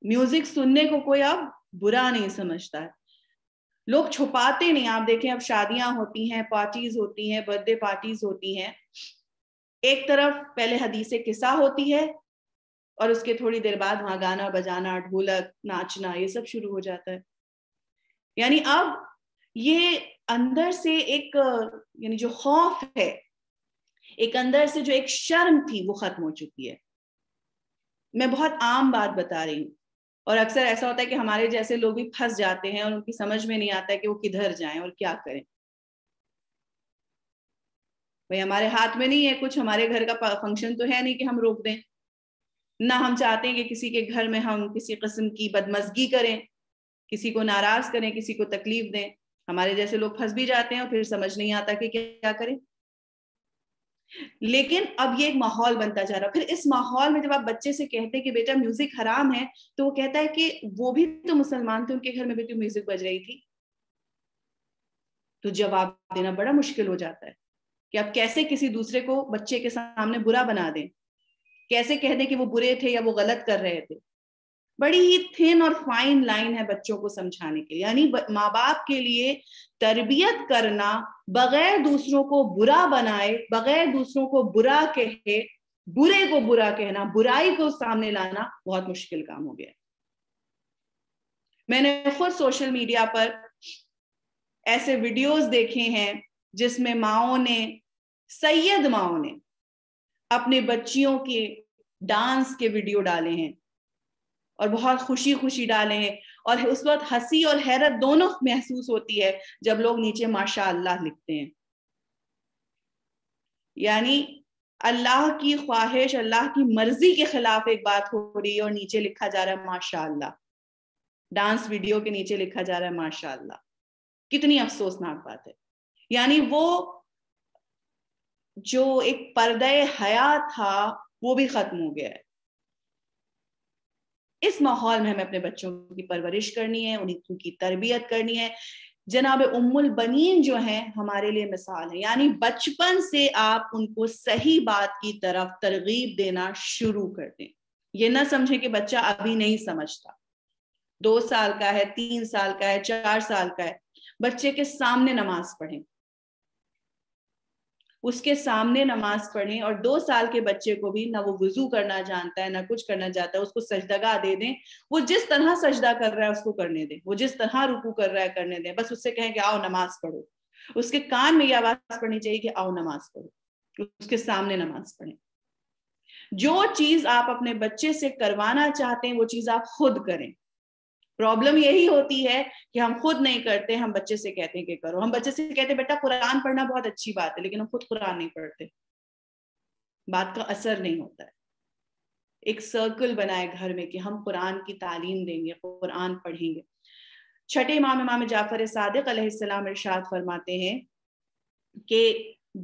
میوزک سننے کو کوئی اب برا نہیں سمجھتا ہے، لوگ چھپاتے نہیں. آپ دیکھیں اب شادیاں ہوتی ہیں، پارٹیز ہوتی ہیں، برتھ ڈے پارٹیز ہوتی ہیں، ایک طرف پہلے حدیث قصہ ہوتی ہے اور اس کے تھوڑی دیر بعد وہاں گانا بجانا، ڈھولک، ناچنا، یہ سب شروع ہو جاتا ہے. یعنی اب یہ اندر سے ایک، یعنی جو خوف ہے، ایک اندر سے جو ایک شرم تھی وہ ختم ہو چکی ہے. میں بہت عام بات بتا رہی ہوں، اور اکثر ایسا ہوتا ہے کہ ہمارے جیسے لوگ بھی پھنس جاتے ہیں اور ان کی سمجھ میں نہیں آتا ہے کہ وہ کدھر جائیں اور کیا کریں. بھئی ہمارے ہاتھ میں نہیں ہے کچھ، ہمارے گھر کا فنکشن تو ہے نہیں کہ ہم روک دیں، نہ ہم چاہتے ہیں کہ کسی کے گھر میں ہم کسی قسم کی بدمزگی کریں، کسی کو ناراض کریں، کسی کو تکلیف دیں. ہمارے جیسے لوگ پھنس بھی جاتے ہیں اور پھر سمجھ نہیں آتا کہ کیا کریں. لیکن اب یہ ایک ماحول بنتا جا رہا. پھر اس ماحول میں جب آپ بچے سے کہتے ہیں کہ بیٹا میوزک حرام ہے، تو وہ کہتا ہے کہ وہ بھی تو مسلمان تھے، ان کے گھر میں بھی تو میوزک بج رہی تھی. تو جواب دینا بڑا مشکل ہو جاتا ہے کہ آپ کیسے کسی دوسرے کو بچے کے سامنے برا بنا دیں، کیسے کہہ دیں کہ وہ برے تھے یا وہ غلط کر رہے تھے. بڑی ہی تھن اور فائن لائن ہے بچوں کو سمجھانے کے لیے. یعنی ماں باپ کے لیے تربیت کرنا بغیر دوسروں کو برا بنائے، بغیر دوسروں کو برا کہے، برے کو برا کہنا، برائی کو سامنے لانا بہت مشکل کام ہو گیا. میں نے خود سوشل میڈیا پر ایسے ویڈیوز دیکھے ہیں جس میں ماؤں نے، سید ماؤں نے اپنے بچیوں کے ڈانس کے ویڈیو ڈالے ہیں اور بہت خوشی خوشی ڈالے ہیں، اور اس وقت ہنسی اور حیرت دونوں محسوس ہوتی ہے جب لوگ نیچے ماشاء اللہ لکھتے ہیں. یعنی اللہ کی خواہش، اللہ کی مرضی کے خلاف ایک بات ہو رہی ہے اور نیچے لکھا جا رہا ہے ماشاء اللہ. ڈانس ویڈیو کے نیچے لکھا جا رہا ہے ماشاء اللہ. کتنی افسوسناک بات ہے. یعنی وہ جو ایک پردہ حیا تھا وہ بھی ختم ہو گیا ہے. اس ماحول میں ہمیں اپنے بچوں کی پرورش کرنی ہے، ان کی تربیت کرنی ہے. جناب ام البنین جو ہیں ہمارے لیے مثال ہے. یعنی بچپن سے آپ ان کو صحیح بات کی طرف ترغیب دینا شروع کر دیں. یہ نہ سمجھیں کہ بچہ ابھی نہیں سمجھتا، 2 سال کا ہے، 3 سال کا ہے، 4 سال کا ہے. بچے کے سامنے نماز پڑھیں، اس کے سامنے نماز پڑھیں. اور 2 سال کے بچے کو بھی نہ وہ وضو کرنا جانتا ہے، نہ کچھ کرنا جانتا ہے، اس کو سجدگاہ دے دیں. وہ جس طرح سجدہ کر رہا ہے اس کو کرنے دیں، وہ جس طرح رکوع کر رہا ہے کرنے دیں. بس اس سے کہیں کہ آؤ نماز پڑھو. اس کے کان میں یہ آواز پڑنی چاہیے کہ آؤ نماز پڑھو. اس کے سامنے نماز پڑھیں. جو چیز آپ اپنے بچے سے کروانا چاہتے ہیں وہ چیز آپ خود کریں. پرابلم یہی ہوتی ہے کہ ہم خود نہیں کرتے، ہم بچے سے کہتے ہیں کہ کرو. ہم بچے سے کہتے ہیں بیٹا قرآن پڑھنا بہت اچھی بات ہے، لیکن ہم خود قرآن نہیں پڑھتے، بات کا اثر نہیں ہوتا ہے. ایک سرکل بنائے گھر میں کہ ہم قرآن کی تعلیم دیں گے، قرآن پڑھیں گے. چھٹے امام جعفر صادق علیہ السلام ارشاد فرماتے ہیں کہ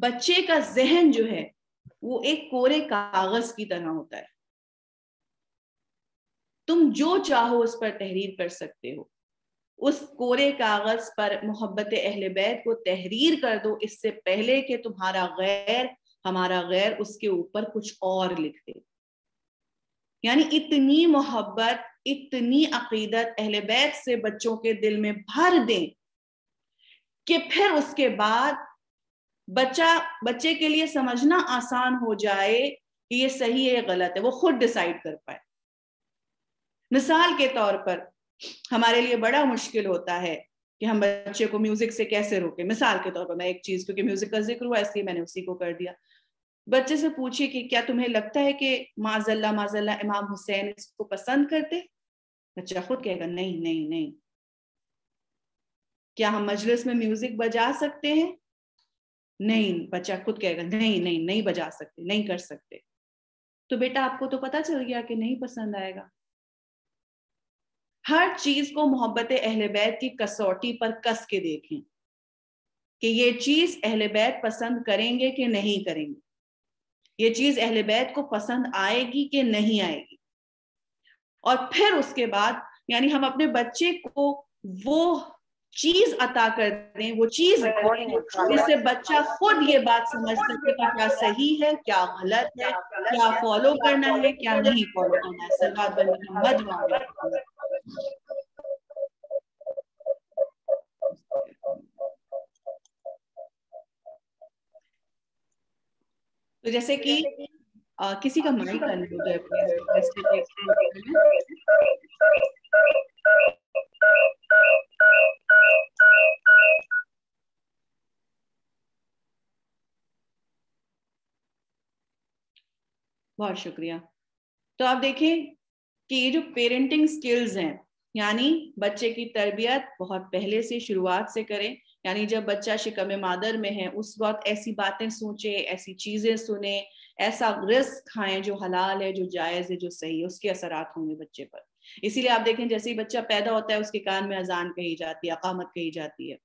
بچے کا ذہن جو ہے وہ ایک کورے کاغذ کی طرح ہوتا ہے. تم جو چاہو اس پر تحریر کر سکتے ہو. اس کورے کاغذ پر محبت اہل بیت کو تحریر کر دو اس سے پہلے کہ تمہارا غیر ہمارا غیر اس کے اوپر کچھ اور لکھ دے. یعنی اتنی محبت، اتنی عقیدت اہل بیت سے بچوں کے دل میں بھر دیں کہ پھر اس کے بعد بچے کے لیے سمجھنا آسان ہو جائے کہ یہ صحیح ہے غلط ہے، وہ خود ڈیسائیڈ کر پائے. مثال کے طور پر ہمارے لیے بڑا مشکل ہوتا ہے کہ ہم بچے کو میوزک سے کیسے روکیں. مثال کے طور پر میں ایک چیز، کیونکہ میوزک کا ذکر ہوا اس لیے میں نے اسی کو کر دیا. بچے سے پوچھیے کہ کیا تمہیں لگتا ہے کہ معاذ اللہ امام حسین اس کو پسند کرتے؟ بچہ خود کہے گا نہیں نہیں نہیں. کیا ہم مجلس میں میوزک بجا سکتے ہیں؟ نہیں. بچہ خود کہے گا نہیں نہیں نہیں بجا سکتے، نہیں کر سکتے. تو بیٹا آپ کو تو پتا چل گیا کہ نہیں پسند آئے گا. ہر چیز کو محبت اہل بیت کی کسوٹی پر کس کے دیکھیں کہ یہ چیز اہل بیت پسند کریں گے کہ نہیں کریں گے، یہ چیز اہل بیت کو پسند آئے گی کہ نہیں آئے گی. اور پھر اس کے بعد یعنی ہم اپنے بچے کو وہ چیز عطا کر دیں، وہ چیز جس سے بچہ خود یہ بات سمجھ سکے کہ کیا صحیح ہے، کیا غلط ہے، کیا فالو کرنا ہے، کیا نہیں فالو کرنا ہے. صلوات بر محمد وعلیہ محمد. تو جیسے کہ کسی کا مائک انمیوٹ ہے پلیز. بہت شکریہ. تو آپ دیکھیں کہ یہ جو پیرنٹنگ سکلز ہیں، یعنی بچے کی تربیت بہت پہلے سے شروعات سے کریں. یعنی جب بچہ شکم مادر میں ہے اس وقت ایسی باتیں سوچے، ایسی چیزیں سنیں، ایسا رزق کھائیں جو حلال ہے، جو جائز ہے، جو صحیح ہے. اس کے اثرات ہوں گے بچے پر. اسی لیے آپ دیکھیں جیسے ہی بچہ پیدا ہوتا ہے اس کے کان میں اذان کہی جاتی ہے، اقامت کہی جاتی ہے.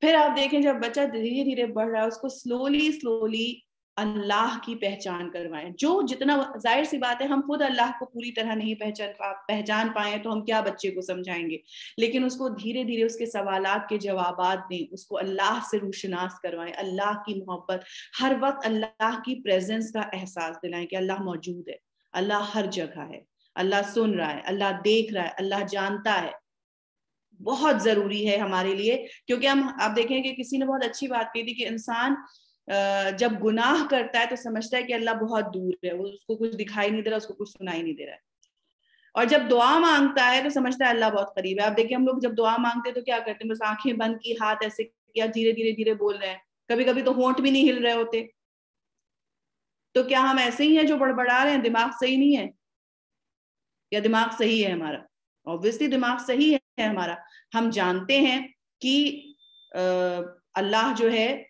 پھر آپ دیکھیں جب بچہ دھیرے دھیرے بڑھ رہا ہے اس کو سلولی اللہ کی پہچان کروائیں. جو جتنا ظاہر سی بات ہے ہم خود اللہ کو پوری طرح نہیں پہچان پائیں تو ہم کیا بچے کو سمجھائیں گے، لیکن اس کو دھیرے دھیرے اس کے سوالات کے جوابات دیں، اس کو اللہ سے روشناس کروائیں، اللہ کی محبت، ہر وقت اللہ کی پریزنس کا احساس دلائیں کہ اللہ موجود ہے، اللہ ہر جگہ ہے، اللہ سن رہا ہے، اللہ دیکھ رہا ہے، اللہ جانتا ہے. بہت ضروری ہے ہمارے لیے. کیونکہ آپ دیکھیں کہ کسی نے بہت اچھی بات کی تھی کہ انسان جب گناہ کرتا ہے تو سمجھتا ہے کہ اللہ بہت دور ہے، وہ اس کو کچھ دکھائی نہیں دے رہا، اس کو کچھ سنائی نہیں دے رہا ہے. اور جب دعا مانگتا ہے تو سمجھتا ہے اللہ بہت قریب ہے. آپ دیکھیں ہم لوگ جب دعا مانگتے ہیں تو کیا کرتے ہیں، بس آنکھیں بند کی، ہاتھ ایسے کیا، دھیرے دھیرے بول رہے ہیں. کبھی کبھی تو ہونٹ بھی نہیں ہل رہے ہوتے. تو کیا ہم ایسے ہی ہیں جو بڑبڑا رہے ہیں؟ دماغ صحیح نہیں ہے یا دماغ صحیح ہے ہمارا؟ obviously دماغ صحیح ہے ہمارا. ہم جانتے ہیں کہ اللہ جو ہے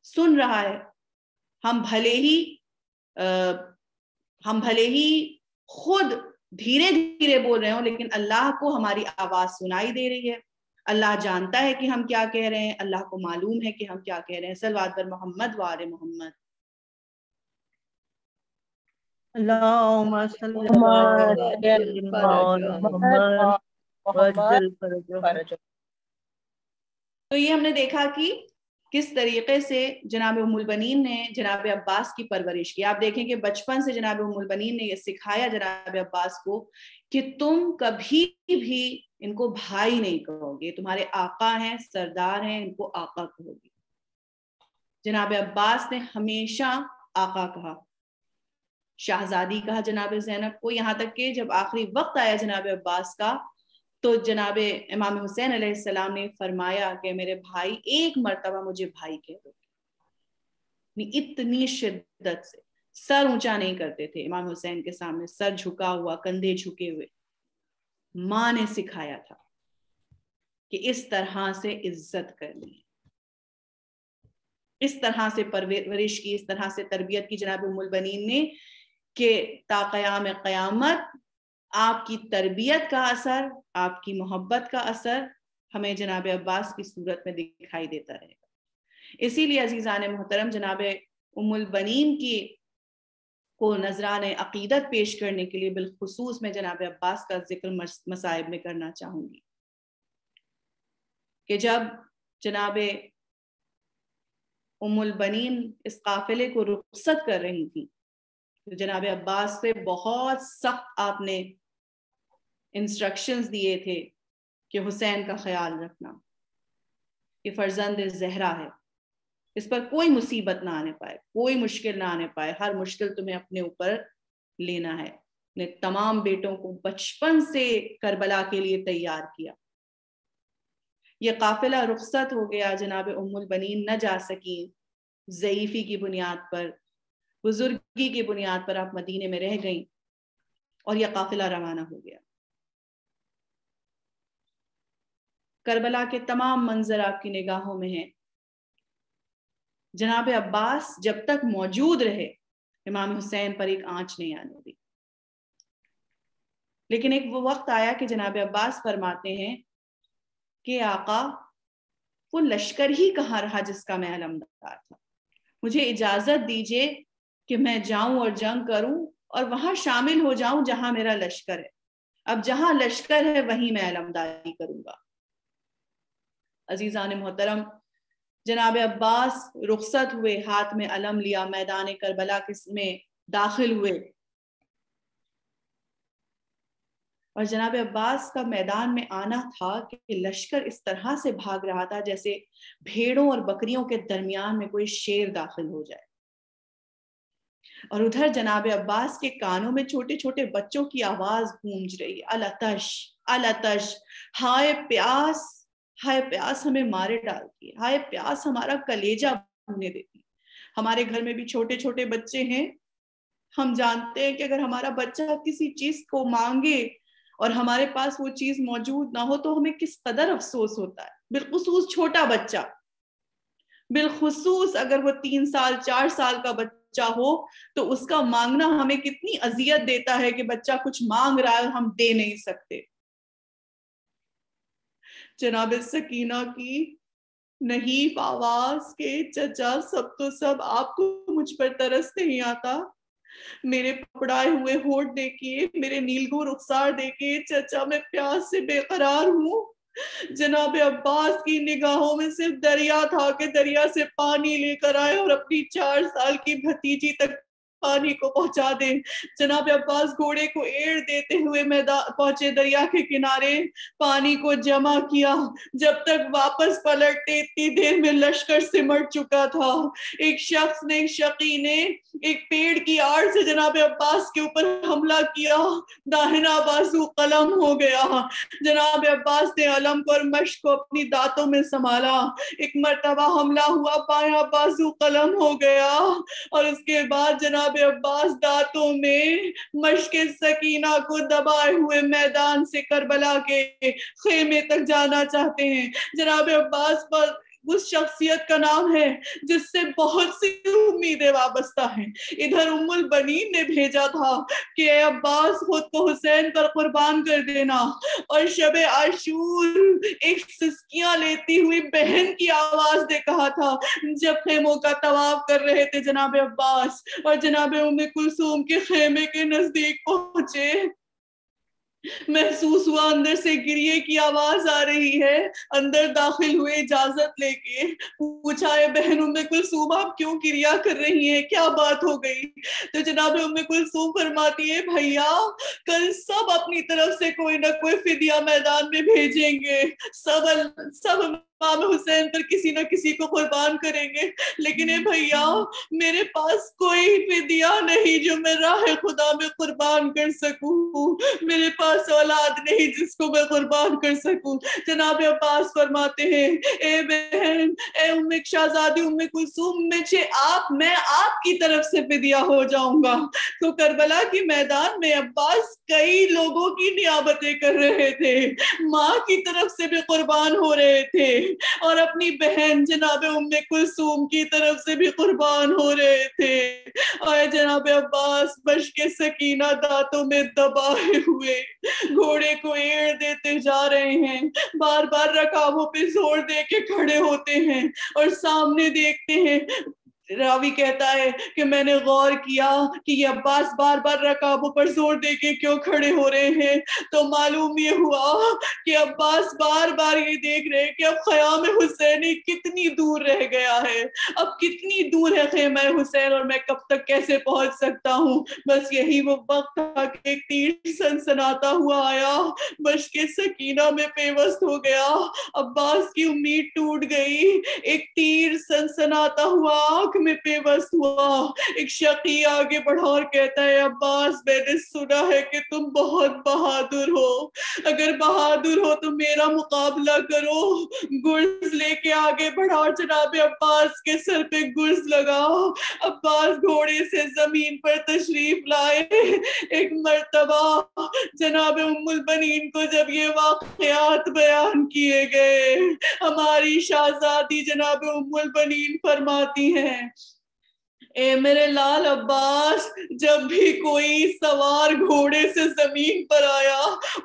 سن رہا ہے. ہم بھلے ہی خود دھیرے دھیرے بول رہے ہوں لیکن اللہ کو ہماری آواز سنائی دے رہی ہے. اللہ جانتا ہے کہ ہم کیا کہہ رہے ہیں، اللہ کو معلوم ہے کہ ہم کیا کہہ رہے ہیں. صلوات بر محمد وآل محمد. اللہم صلی محمد. تو یہ ہم نے دیکھا کہ کس طریقے سے جناب ام البنین نے جناب عباس کی پرورش کی. آپ دیکھیں کہ بچپن سے جناب ام البنین نے یہ سکھایا جناب عباس کو کہ تم کبھی بھی ان کو بھائی نہیں کہو گے، تمہارے آقا ہیں، سردار ہیں، ان کو آقا کہو گے. جناب عباس نے ہمیشہ آقا کہا، شہزادی کہا جناب زینب کو، یہاں تک کہ جب آخری وقت آیا جناب عباس کا تو جناب امام حسین علیہ السلام نے فرمایا کہ میرے بھائی ایک مرتبہ مجھے بھائی کہہ دو. اتنی شدت سے سر اونچا نہیں کرتے تھے امام حسین کے سامنے، سر جھکا ہوا، کندھے جھکے ہوئے. ماں نے سکھایا تھا کہ اس طرح سے عزت کرنی ہے، اس طرح سے پرورش کی، اس طرح سے تربیت کی جناب ام البنین نے کہ تا قیام قیامت آپ کی تربیت کا اثر، آپ کی محبت کا اثر ہمیں جناب عباس کی صورت میں دکھائی دیتا رہے گا۔ اسی لیے عزیزان محترم جناب ام البنین کی کو نذران عقیدت پیش کرنے کے لیے بالخصوص میں جناب عباس کا ذکر مصائب میں کرنا چاہوں گی کہ جب جناب ام البنین اس قافلے کو رخصت کر رہی تھی تو جناب عباس سے بہت سخت آپ نے انسٹرکشنز دیے تھے کہ حسین کا خیال رکھنا، یہ فرزند زہرا ہے، اس پر کوئی مصیبت نہ آنے پائے، کوئی مشکل نہ آنے پائے، ہر مشکل تمہیں اپنے اوپر لینا ہے۔ نے تمام بیٹوں کو بچپن سے کربلا کے لیے تیار کیا۔ یہ قافلہ رخصت ہو گیا، جناب ام البنین نہ جا سکی، ضعیفی کی بنیاد پر، بزرگی کی بنیاد پر آپ مدینے میں رہ گئیں اور یہ قافلہ روانہ ہو گیا۔ کربلا کے تمام منظر آپ کی نگاہوں میں ہیں۔ جناب عباس جب تک موجود رہے امام حسین پر ایک آنچ نہیں آنے دی، لیکن ایک وہ وقت آیا کہ جناب عباس فرماتے ہیں کہ آقا وہ لشکر ہی کہاں رہا جس کا میں علمدار تھا، مجھے اجازت دیجیے کہ میں جاؤں اور جنگ کروں اور وہاں شامل ہو جاؤں جہاں میرا لشکر ہے، اب جہاں لشکر ہے وہیں میں علمداری کروں گا۔ عزیزان محترم جناب عباس رخصت ہوئے، ہاتھ میں علم لیا، میدان کربلا میں داخل ہوئے، اور جناب عباس کا میدان میں آنا تھا کہ لشکر اس طرح سے بھاگ رہا تھا جیسے بھیڑوں اور بکریوں کے درمیان میں کوئی شیر داخل ہو جائے، اور ادھر جناب عباس کے کانوں میں چھوٹے چھوٹے بچوں کی آواز گونج رہی ہے، الاتش الاتش، ہائے پیاس، ہائے پیاس ہمیں مارے ڈالتی ہے، ہائے پیاس ہمارا کلیجہ بھونے دیتی ہے۔ ہمارے گھر میں بھی چھوٹے چھوٹے بچے ہیں، ہم جانتے ہیں کہ اگر ہمارا بچہ کسی چیز کو مانگے اور ہمارے پاس وہ چیز موجود نہ ہو تو ہمیں کس قدر افسوس ہوتا ہے، بالخصوص چھوٹا بچہ، بالخصوص اگر وہ 3 سال 4 سال کا بچہ ہو تو اس کا مانگنا ہمیں کتنی اذیت دیتا ہے کہ بچہ کچھ مانگ رہا ہے اور ہم دے نہیں سکتے۔ جناب سکینہ کی نحیف آواز کے چچا سب تو سب آپ کو مجھ پر ترس نہیں آتا، میرے پکڑائے ہوئے ہونٹ دیکھیے، میرے نیلگوں رخسار دیکھیے چچا، میں پیاس سے بے قرار ہوں۔ جناب عباس کی نگاہوں میں صرف دریا تھا کہ دریا سے پانی لے کر آئے اور اپنی 4 سال کی بھتیجی تک پانی کو پہنچا دیں۔ جناب عباس گھوڑے کو ایڑ دیتے ہوئے پہنچے دریا کے کنارے، پانی کو جمع کیا، جب تک واپس پلٹتے اتنی دیر میں لشکر سمٹ چکا تھا۔ ایک شخص نے، ایک شقی نے ایک پیڑ کی آڑ سے جناب عباس کے اوپر حملہ کیا، داہنا بازو قلم ہو گیا۔ جناب عباس نے علم کو اور مشق کو اپنی دانتوں میں سنبھالا، ایک مرتبہ حملہ ہوا، بایاں بازو قلم ہو گیا، اور اس کے بعد جناب عباس دانتوں میں مشق سکینہ کو دبائے ہوئے میدان سے کربلا کے خیمے تک جانا چاہتے ہیں۔ جناب عباس پر اس شخصیت کا نام ہے جس سے بہت سی امیدیں وابستہ ہیں۔ ادھر ام البنین نے بھیجا تھا کہ اے عباس خود کو حسین پر قربان کر دینا، اور شب عاشور ایک سسکیاں لیتی ہوئی بہن کی آواز نے کہا تھا جب خیموں کا طواف کر رہے تھے جناب عباس، اور جناب ام کلثوم کے خیمے کے نزدیک پہنچے، محسوس ہوا اندر سے گریے کی آواز آ رہی ہے۔ اندر داخل ہوئے اجازت لے کے، پوچھا اے بہن ام کلثوم آپ کیوں گریا کر رہی ہیں، کیا بات ہو گئی؟ تو جناب ام کلثوم فرماتی ہے بھیا کل سب اپنی طرف سے کوئی نہ کوئی فدیہ میدان میں بھیجیں گے، سب امام حسین پر کسی نہ کسی کو قربان کریں گے، لیکن اے بھیا میرے پاس کوئی فدیہ نہیں جو میں راہ خدا میں قربان کر سکوں، میرے پاس اولاد نہیں جس کو میں قربان کر سکوں۔ جناب عباس فرماتے ہیں اے بہن، اے شہزادی ام کلثوم، میں آپ کی طرف سے فدیہ ہو جاؤں گا۔ تو کربلا کی میدان میں عباس کئی لوگوں کی نیابتیں کر رہے تھے، ماں کی طرف سے بھی قربان ہو رہے تھے، اور اپنی بہن جناب ام کلثوم کی طرف سے بھی قربان ہو رہے تھے. اور جناب عباس بشک سکینہ دانتوں میں دبائے ہوئے گھوڑے کو ایڑ دیتے جا رہے ہیں, بار بار رکابوں پہ زور دے کے کھڑے ہوتے ہیں اور سامنے دیکھتے ہیں. راوی کہتا ہے کہ میں نے غور کیا کہ یہ عباس بار بار رکابوں پر زور دے کے کیوں کھڑے ہو رہے ہیں, تو معلوم یہ ہوا کہ عباس بار بار یہ دیکھ رہے کہ اب خیام حسینی کتنی دور رہ گیا ہے, اب کتنی دور ہے خیمہ حسین اور میں کب تک کیسے پہنچ سکتا ہوں. بس یہی وہ وقت تھا کہ ایک تیر سنسناتا ہوا آیا, بشک سکینہ میں پیوست ہو گیا. عباس کی امید ٹوٹ گئی. ایک تیر سنسناتا ہوا آنکھ میں پیوست ہوا. ایک شقی آگے بڑھا اور کہتا ہے عباس میں نے سنا ہے کہ تم بہت بہادر ہو, اگر بہادر ہو تو میرا مقابلہ کرو. گرز لے کے آگے بڑھا اور جناب عباس کے سر پہ گرز لگا. عباس گھوڑے سے زمین پر تشریف لائے. ایک مرتبہ جناب ام البنین کو جب یہ واقعات بیان کیے گئے, ہماری شہزادی جناب ام البنین فرماتی ہیں اے میرے لال عباس, جب بھی کوئی سوار گھوڑے سے زمین پر آیا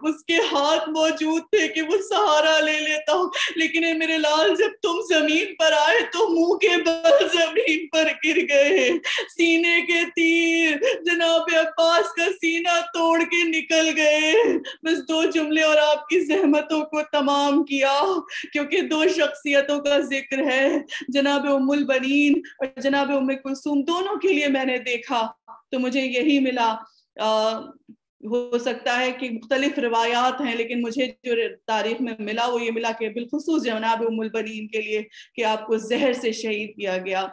اس کے ہاتھ موجود تھے کہ وہ سہارا لے لیتا, لیکن اے میرے لال جب تم زمین پر آئے تو منہ کے بل زمین پر گر گئے. سینے کے تیر جناب عباس کا سینہ توڑ کے نکل گئے. بس 2 جملے اور آپ کی زحمتوں کو تمام کیا, کیونکہ 2 شخصیتوں کا ذکر ہے, جناب ام البنین اور جناب ام کلثوم, دونوں کے لیے میں نے دیکھا تو مجھے یہی ملا. ہو سکتا ہے کہ مختلف روایات ہیں, لیکن مجھے جو تاریخ میں ملا وہ یہ ملا کہ بالخصوص جناب ام البنین کے لیے کہ آپ کو زہر سے شہید کیا گیا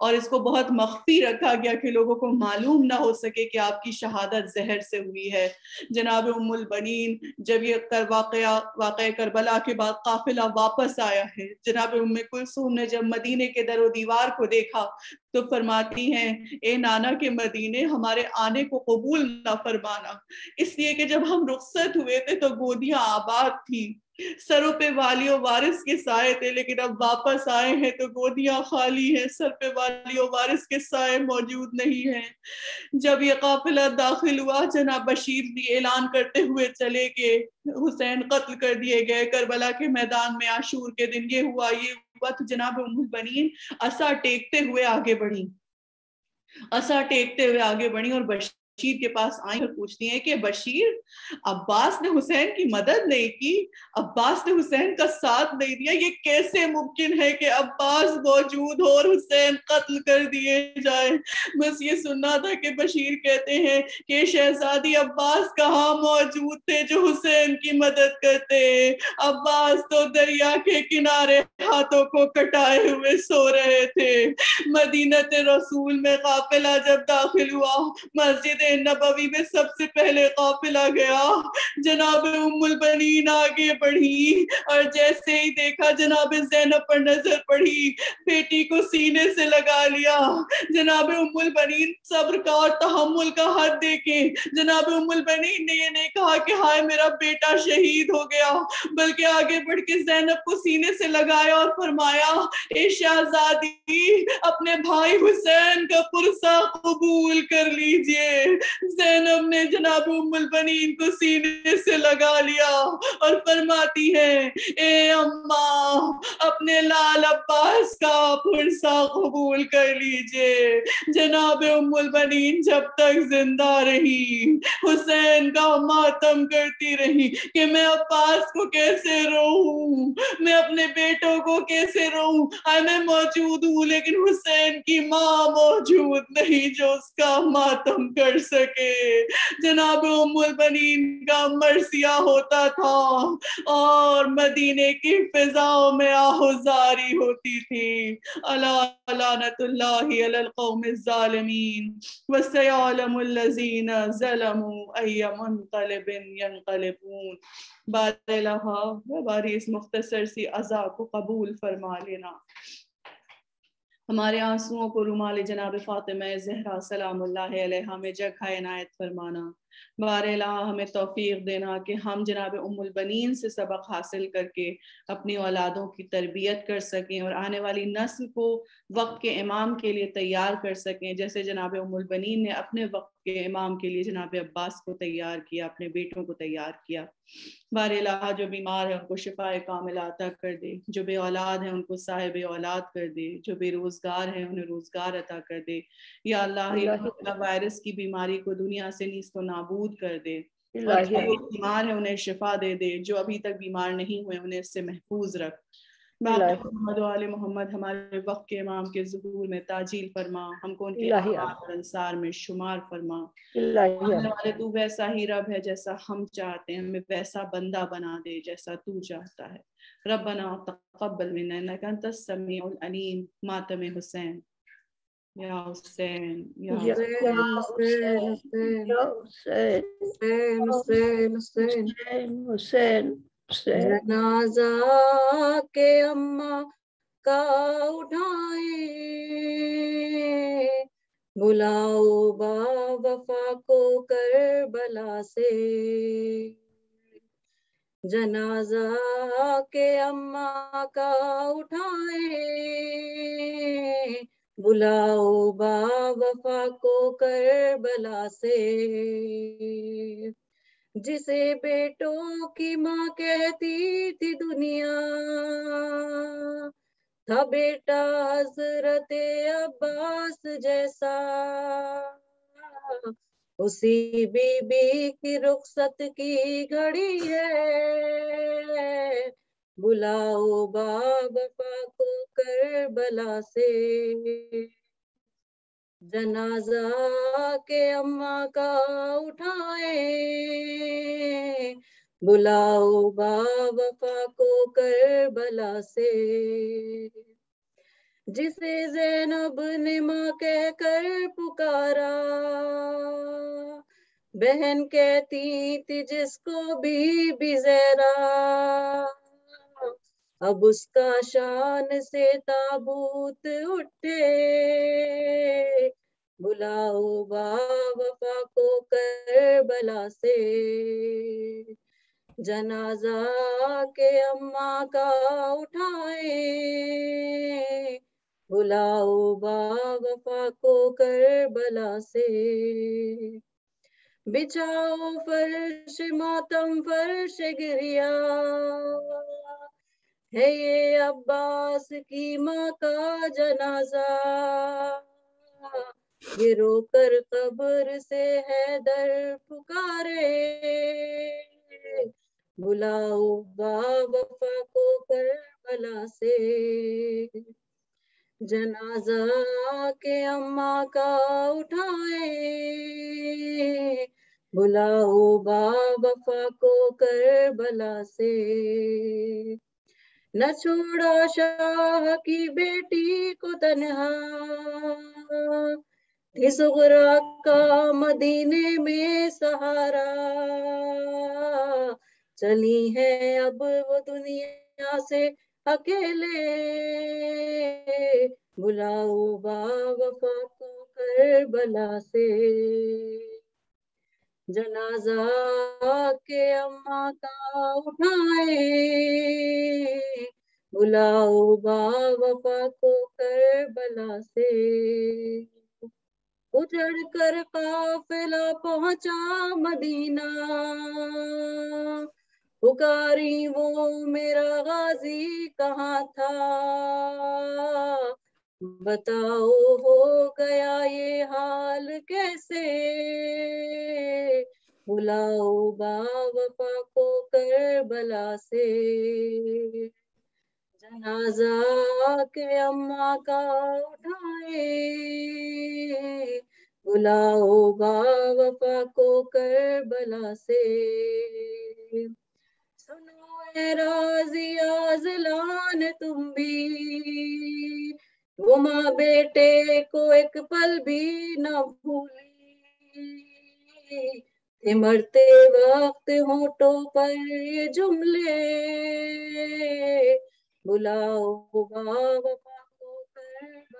اور اس کو بہت مخفی رکھا گیا کہ لوگوں کو معلوم نہ ہو سکے کہ آپ کی شہادت زہر سے ہوئی ہے. جناب ام البنین جب یہ واقعہ کربلا کے بعد قافلہ واپس آیا ہے, جناب ام کلثوم نے جب مدینے کے در و دیوار کو دیکھا تو فرماتی ہیں اے نانا کے مدینے ہمارے آنے کو قبول نہ فرمانا, اس لیے کہ جب ہم رخصت ہوئے تھے تو گودیاں آباد تھی, سروں پہ والی و وارث کے سائے تھے, لیکن اب واپس آئے ہیں تو گودیاں خالی ہیں, سر پہ والی و وارث کے سائے موجود نہیں ہیں. جب یہ قافلہ داخل ہوا جناب بشیر بھی اعلان کرتے ہوئے چلے کہ حسین قتل کر دیے گئے کربلا کے میدان میں عاشور کے دن, یہ ہوا تو جناب ام البنین عصا ٹیکتے ہوئے آگے بڑھی اور بشیر کے پاس آئیں اور پوچھتی ہیں کہ بشیر, عباس نے حسین کی مدد نہیں کی, عباس نے حسین کا ساتھ نہیں دیا, یہ کیسے ممکن ہے کہ عباس موجود ہو اور حسین قتل کر دیے جائے. بس یہ سننا تھا کہ بشیر کہتے ہیں کہ شہزادی عباس کہاں موجود تھے جو حسین کی مدد کرتے, عباس تو دریا کے کنارے ہاتھوں کو کٹائے ہوئے سو رہے تھے. مدینہ رسول میں قافلہ جب داخل ہوا, مسجد نبوی میں سب سے پہلے قافلہ گیا, جناب ام البنین آگے بڑھی اور جیسے ہی دیکھا جناب زینب پر نظر پڑی, بیٹی کو سینے سے لگا لیا. جناب ام البنین صبر کا اور تحمل کا حد دیکھیں, جناب ام البنین نے یہ نہیں کہا کہ ہائے میرا بیٹا شہید ہو گیا, بلکہ آگے بڑھ کے زینب کو سینے سے لگایا اور فرمایا اے شہزادی اپنے بھائی حسین کا پرسہ قبول کر لیجئے. زینب نے جناب ام البنین کو سینے سے لگا لیا اور فرماتی ہے اے اماں اپنے لال عباس کا پرسہ قبول کر لیجئے. جناب ام البنین جب تک زندہ رہی حسین کا ماتم کرتی رہی کہ میں عباس کو کیسے روؤں, میں اپنے بیٹوں کو کیسے روؤں, میں موجود ہوں لیکن حسین کی ماں موجود نہیں جو اس کا ماتم کر سکے. جناب ام البنین کا مرثیہ ہوتا تھا اور مدینے کی فضاؤں میں آہوزاری ہوتی تھی. الا لعنت اللہ علی القوم الظالمین وسیعلم الذین ظلموا ای منقلب ینقلبون. بار الہا باری اس مختصر سی عزا کو قبول فرما لینا. ہمارے آنسوؤں کو رومال جناب فاطمہ زہرا سلام اللہ علیہا میں جگہ عنایت فرمانا. بار الہ ہمیں توفیق دینا کہ ہم جناب ام البنین سے سبق حاصل کر کے اپنی اولادوں کی تربیت کر سکیں اور آنے والی نسل کو وقت کے امام کے لیے تیار کر سکیں، جیسے جناب ام البنین نے اپنے وقت کے امام کے لیے جناب عباس کو تیار کیا، اپنے بیٹوں کو تیار کیا. بار الہ جو بیمار ہے ان کو شفاء کاملہ عطا کر دے، جو بے اولاد ہیں ان کو صاحب اولاد کر دے، جو بے روزگار ہیں انہیں روزگار عطا کر دے. یا اللہ یہ وائرس کی بیماری کو دنیا سے نیست و نابود کر دے، اور جو لوگ بیمار ہیں انہیں شفا دے دے، جو ابھی تک بیمار نہیں ہوئے انہیں اس سے محفوظ رکھ. محمد و آل محمد ہمارے وقت کے امام کے ظہور میں تاجیل فرما، ہم کو ان کے اعمال اور انصار میں شمار فرما. تو ویسا ہی رب ہے جیسا ہم چاہتے ہیں، ہمیں ویسا بندہ بنا دے جیسا تو چاہتا ہے. ربنا تقبل منا انک انت السمیع العلیم. ماتم حسین یا حسین یا حسین. جنازہ کے اماں کا اٹھائے، بلاؤ با وفا کو کربلا سے. جنازہ کے اماں کا اٹھائے، بلاؤ با وفا کو کربلا سے. جسے بیٹوں کی ماں کہتی تھی دنیا، تھا بیٹا حضرت عباس جیسا. اسی بی بی کی رخصت کی گھڑی ہے، بلاؤ با وفا کو کربلا سے. جنازہ کے اماں کا اٹھائے، بلاؤ با وفا کو کربلا سے. جسے زینب نے ماں کہہ کر پکارا، بہن کہتی تھی جس کو بی بی زہرا. اب اس کا شان سے تابوت اٹھے، بلاؤ با وفا کو کربلا سے. جنازہ کے اماں کا اٹھائے، بلاؤ با وفا کو کربلا سے. بچھاؤ فرش ماتم فرش گریا، ہے یہ عباس کی ماں کا جنازہ. یہ رو کر قبر سے حیدر پکارے، بلاؤ با وفا کو کربلا سے. جنازہ کے اماں کا اٹھائے، بلاؤ با وفا کو کربلا سے. نہ چھوڑا شاہ کی بیٹی کو تنہا، تھی زغرا کا مدینے میں سہارا. چلی ہے اب وہ دنیا سے اکیلے، بلاؤ با وفا کو کربلا سے. جنازہ کے اماں کا اٹھائے، بلاؤ با وفا کو کربلا سے. اجڑ کر قافلہ پہنچا مدینہ، پکاری وہ میرا غازی کہاں تھا. بتاؤ ہو گیا یہ حال کیسے، بلاؤ با وفا کو کربلا سے. جنازہ کے اماں کا اٹھائے، بلاؤ با وفا کو کربلا سے. سنو اے راضی ازلان تم بھی، وہ ماں بیٹے کو ایک پل بھی نہ بھولی. مرتے وقت ہونٹوں پر یہ جملے، بلاؤ با وفا کو کربلا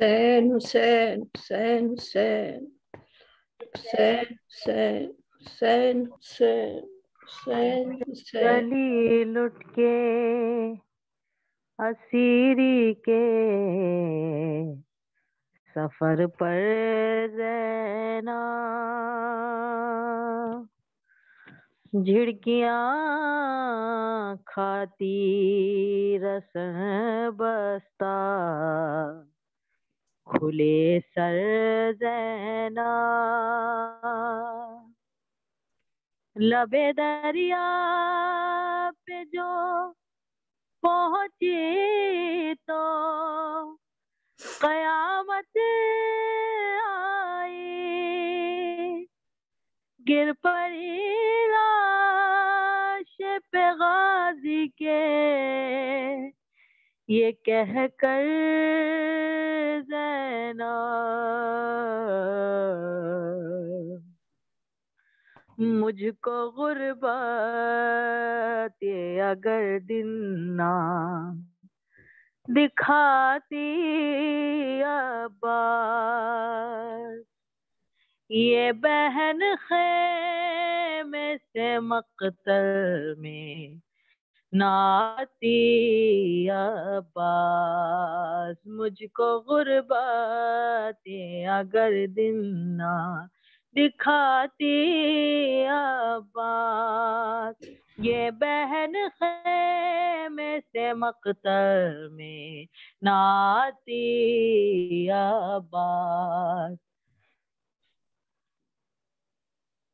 حسین حسین حسین حسین حسین حسین حسین حسین حسین حسین چلی لٹ کے اسیری کے سفر پر زینب جھڑکیاں کھاتی رسن بستہ کھلے سر زینب لبے دریا پہ جو پہنچی تو قیامت آئی گر پڑی لاش پہ غازی کے یہ کہہ کر زینب مجھ کو غربت یہ اگر دن نہ دکھاتی عباس یہ بہن خیمے سے مقتل میں ناتی عباس مجھ کو غربت اگر دن نہ دکھاتی عباس یہ بہن خیمے سے مقتل میں ناتی عباس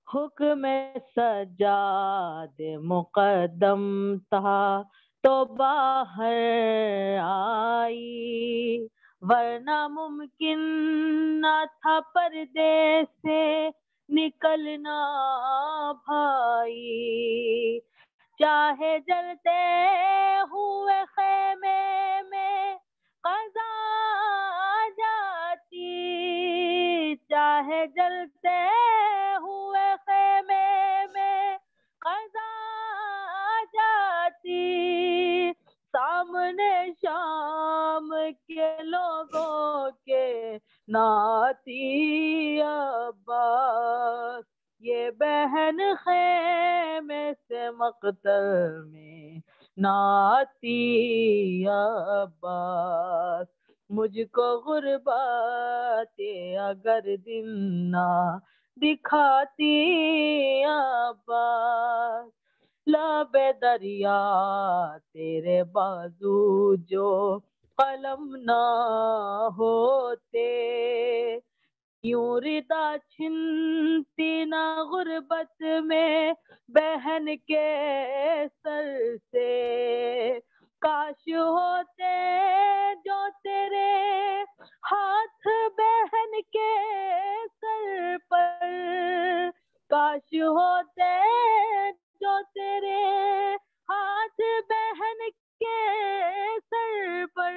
حکم سجاد مقدم تھا تو باہر آئی ورنہ ممکن نہ تھا پردے سے نکلنا بھائی چاہے جلتے ہوئے خیمے میں قضا جاتی چاہے جلتے ہوئے خیمے میں قضا جاتی سامنے شام کے لوگوں کے ناتی عباس یہ بہن خیمے سے مقتل میں ناتی عباس مجھ کو غربت اگر دن نہ دکھاتی عباس لب دریا تیرے بازو جو قلم نہ ہوتے یوں ردا چھنتی نہ غربت میں بہن کے سر سے کاش ہوتے جو تیرے ہاتھ بہن کے سر پر کاش ہوتے جو تیرے ہاتھ بہن کے سر پر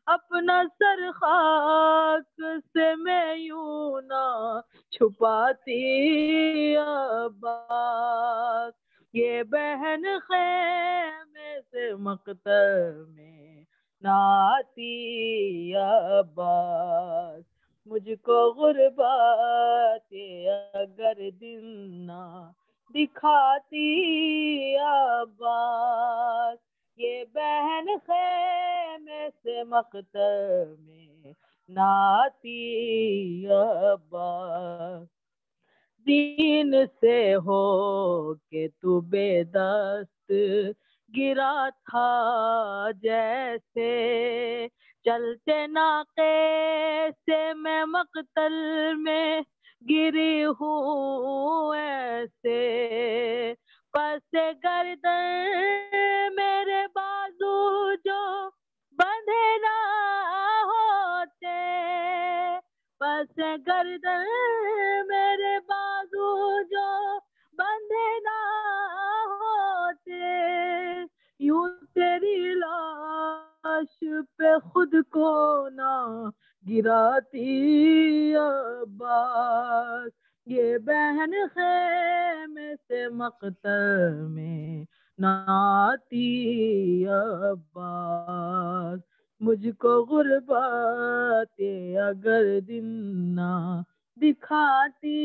اپنا سر خاک سے میں یوں نہ چھپاتی عباس یہ بہن خیمے سے مقتل میں ناتی عباس مجھ کو غربت اگر دن نہ دکھاتی عباس یہ بہن خیمے سے مقتل میں ناتی عباس دین سے ہو کہ تو بے دست گرا تھا جیسے چلتے ناقے سے میں مقتل میں گری ہوں ایسے پس گردن میرے بازو جو بندھے نہ ہوتے پس گردن میرے بازو جو بندھے نہ ہوتے یوں تیری لاش پہ خود کو نہ گراتی عباس یہ بہن خیمے سے مقتل میں ناتی عباس مجھ کو غربت اگر دن نہ دکھاتی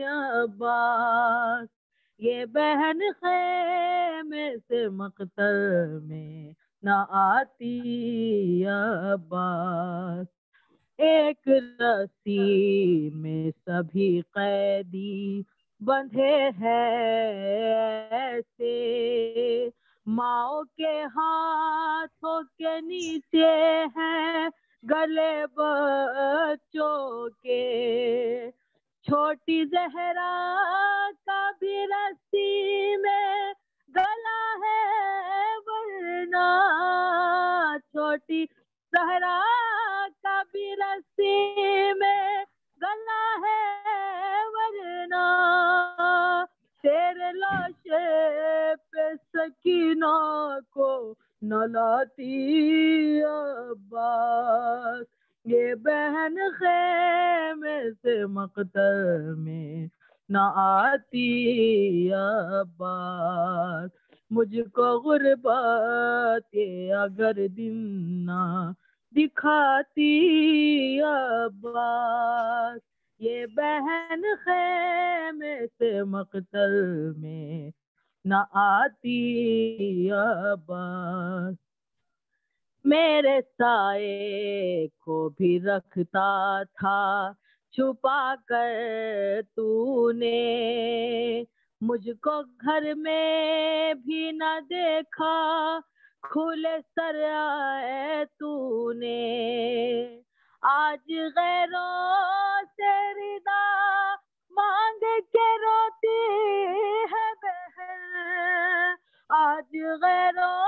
عباس، یہ بہن خیمے سے مقتل میں نہ آتی عباس، ایک رسی میں سبھی قیدی بندھے ہیں ایسے، ماؤں کے ہاتھوں کے نیچے ہیں گلے بچوں کے، چھوٹی زہرا کا بھی رسی میں گلا ہے ورنہ، چھوٹی زہرا کا بھی رسی میں گلا ہے ورنہ، تیرے لاشے پہ سکینہ کو نہ لاتی عباس، یہ بہن خیمے سے مقتل میں نہ آتی عباس، مجھ کو غربت اگر دن نہ دکھاتی عباس، یہ بہن خیمے سے مقتل میں نہ آتی عباس، میرے سائے کو بھی رکھتا تھا چھپا کر تو نے، مجھ کو گھر میں بھی نہ دیکھا کھلے سر آئے تو نے، آج غیروں سے ردا مانگ کے روتی ہے بہن، آج غیروں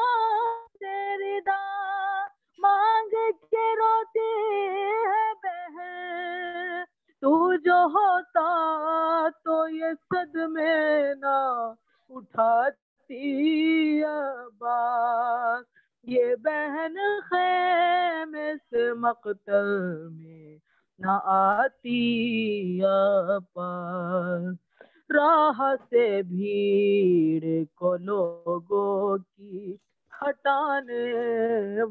سے ردا مانگ کے روتی ہے بہن، تو جو ہوتا تو یہ صدمے نہ اٹھاتی عباس، یہ بہن خیمے سے مقتل میں نہ آتی عباس، راہ سے بھیڑ کو لوگوں کی ہٹانے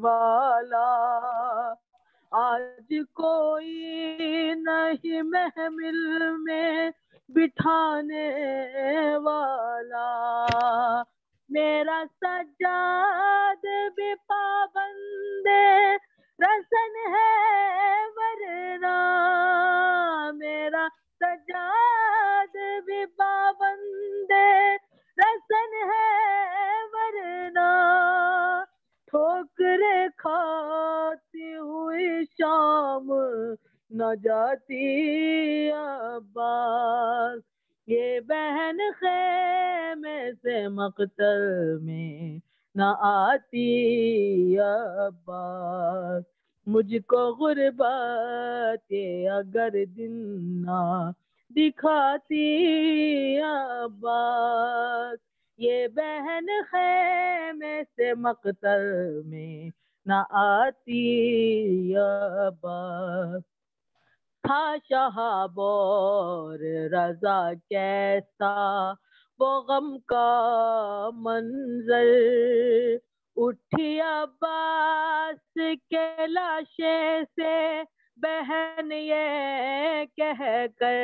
والا، آج کوئی نہیں محمل میں بٹھانے والا، میرا سجاد بھی پابند رسن ہے ورنہ، میرا سجاد بھی پابند رسن ہے ورنہ، ٹھوکریں کھاتی ہوئی شام نہ جاتی عباس، یہ بہن خیمے سے مقتل میں نہ آتی عباس، مجھ کو غربت اگر دن نہ دکھاتی عباس، یہ بہن خیمے سے مقتل میں نہ آتی عباس، تھا شہاب اور رضا کیسا وہ غم کا منظر، اٹھی عباس کے لاشے سے بہن یہ کہہ کر،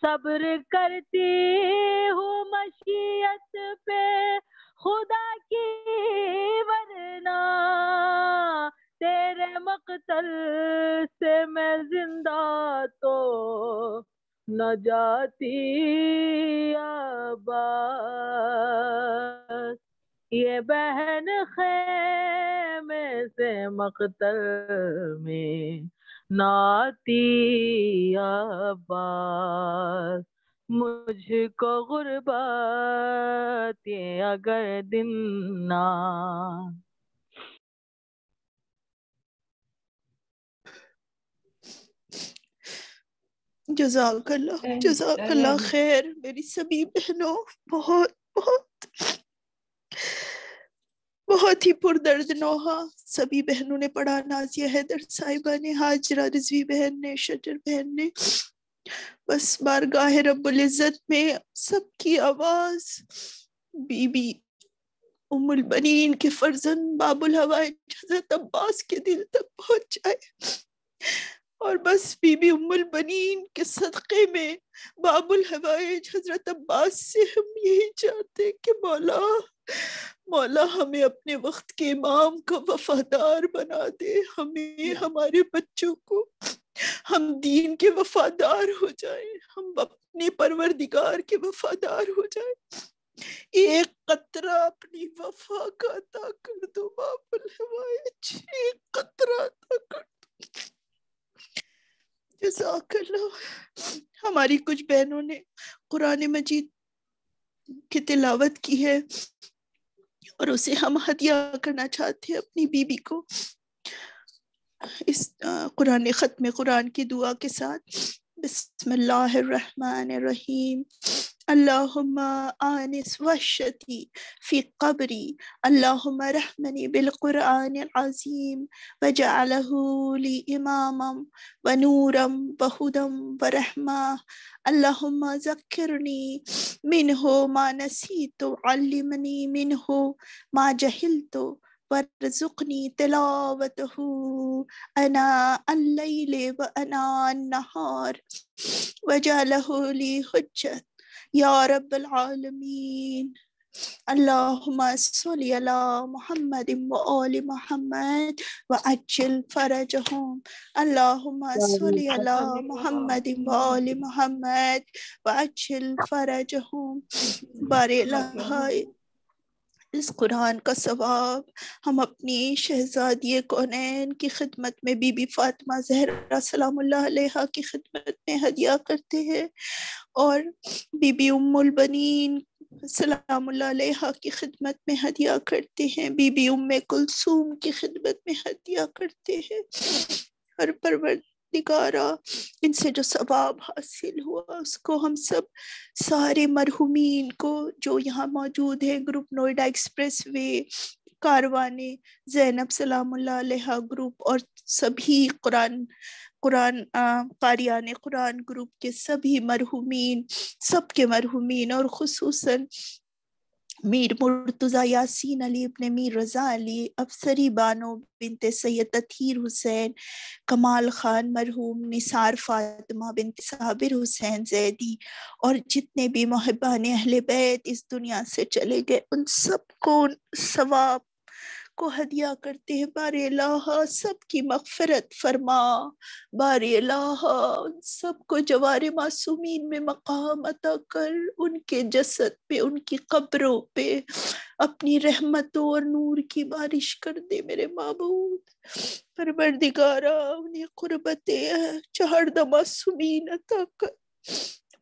صبر کرتی ہوں مشیت پہ خدا کی ورنہ، تیرے مقتل سے میں زندہ تو نہ جاتی عباس، یہ بہن خیمے سے مقتل میں نہ آتی عباس، مجھ کو غربت اگر دن نہ جزاک اللہ خیر میری سبھی بہنوں، بہت بہت بہت ہی پردرد نوحہ سبھی بہنوں نے پڑھا، نازیہ حیدر صاحبہ نے، ہاجرہ رضوی بہن نے، شجر بہن نے، بس بارگاہ رب العزت میں سب کی آواز بی بی ام البنین کے فرزند باب الحوائج حضرت عباس کے دل تک پہنچ جائے، اور بس بی بی ام البنین کے صدقے میں باب الحوائج حضرت عباس سے ہم یہی چاہتے کہ مولا ہمیں اپنے وقت کے امام کا وفادار بنا دے، ہمیں ہمارے بچوں کو ہم دین کے وفادار ہو جائیں، ہم اپنے پروردگار کے وفادار ہو جائیں، ایک قطرہ اپنی وفا کا عطا کر دو باب الحوائج، ایک قطرہ عطا کر دو، جزاک اللہ۔ ہماری کچھ بہنوں نے قرآن مجید کی تلاوت کی ہے اور اسے ہم ہدیہ کرنا چاہتے ہیں اپنی بیوی کو اس قرآن ختم قرآن کی دعا کے ساتھ۔ بسم اللہ الرحمن الرحیم۔ اللہم آنس وحشتی فی قبری، اللہم رحمنی بالقرآن العظیم وجعلہ لی اماما ونورا وہدا ورحمہ، اللہم ذکرنی منہ ما نسیت علمنی منہ ما جہلت وارزقنی تلاوتہ اناء اللیل واناء النہار وجعلہ لی حجت یا رب العالمین۔ اللہم صلی علی محمد وآل محمد وعجل فرجہم، اللہم صلی علی محمد وآل محمد وعجل فرجہم۔ بارے اللہ اس قرآن کا ثواب ہم اپنی شہزادی کونین کی خدمت میں بی بی فاطمہ زہرا سلام اللہ علیہا کی خدمت میں ہدیہ کرتے ہیں، اور بی بی ام البنین سلام اللہ علیہا کی خدمت میں ہدیہ کرتے ہیں، بی بی ام کلثوم کی خدمت میں ہدیہ کرتے ہیں۔ اور پروردگارا ان سے جو ثواب حاصل ہوا اس کو ہم سب سارے مرحومین کو جو یہاں موجود ہیں، گروپ نوئیڈا ایکسپریس وے، کاروان زینب سلام اللہ علیہ گروپ، اور سبھی قرآن قاریان قرآن گروپ کے سبھی مرحومین، سب کے مرحومین، اور خصوصاً میر مرتضیٰ یاسین علی ابن میر رضا علی، افسری بانو بنت سید تطہیر حسین، کمال خان مرحوم، نثار فاطمہ بنت صابر حسین زیدی، اور جتنے بھی محبان اہل بیت اس دنیا سے چلے گئے ان سب کو ثواب کو ہدیہ کرتے ہیں۔ بارے اللہ سب کی مغفرت فرما، بارے اللہ ان سب کو جوار معصومین میں مقام عطا کر، ان کے جسد پہ، ان کی قبروں پہ اپنی رحمتوں اور نور کی بارش کر دے میرے معبود۔ پروردگارا انہیں قربت چہردہ معصومین عطا کر،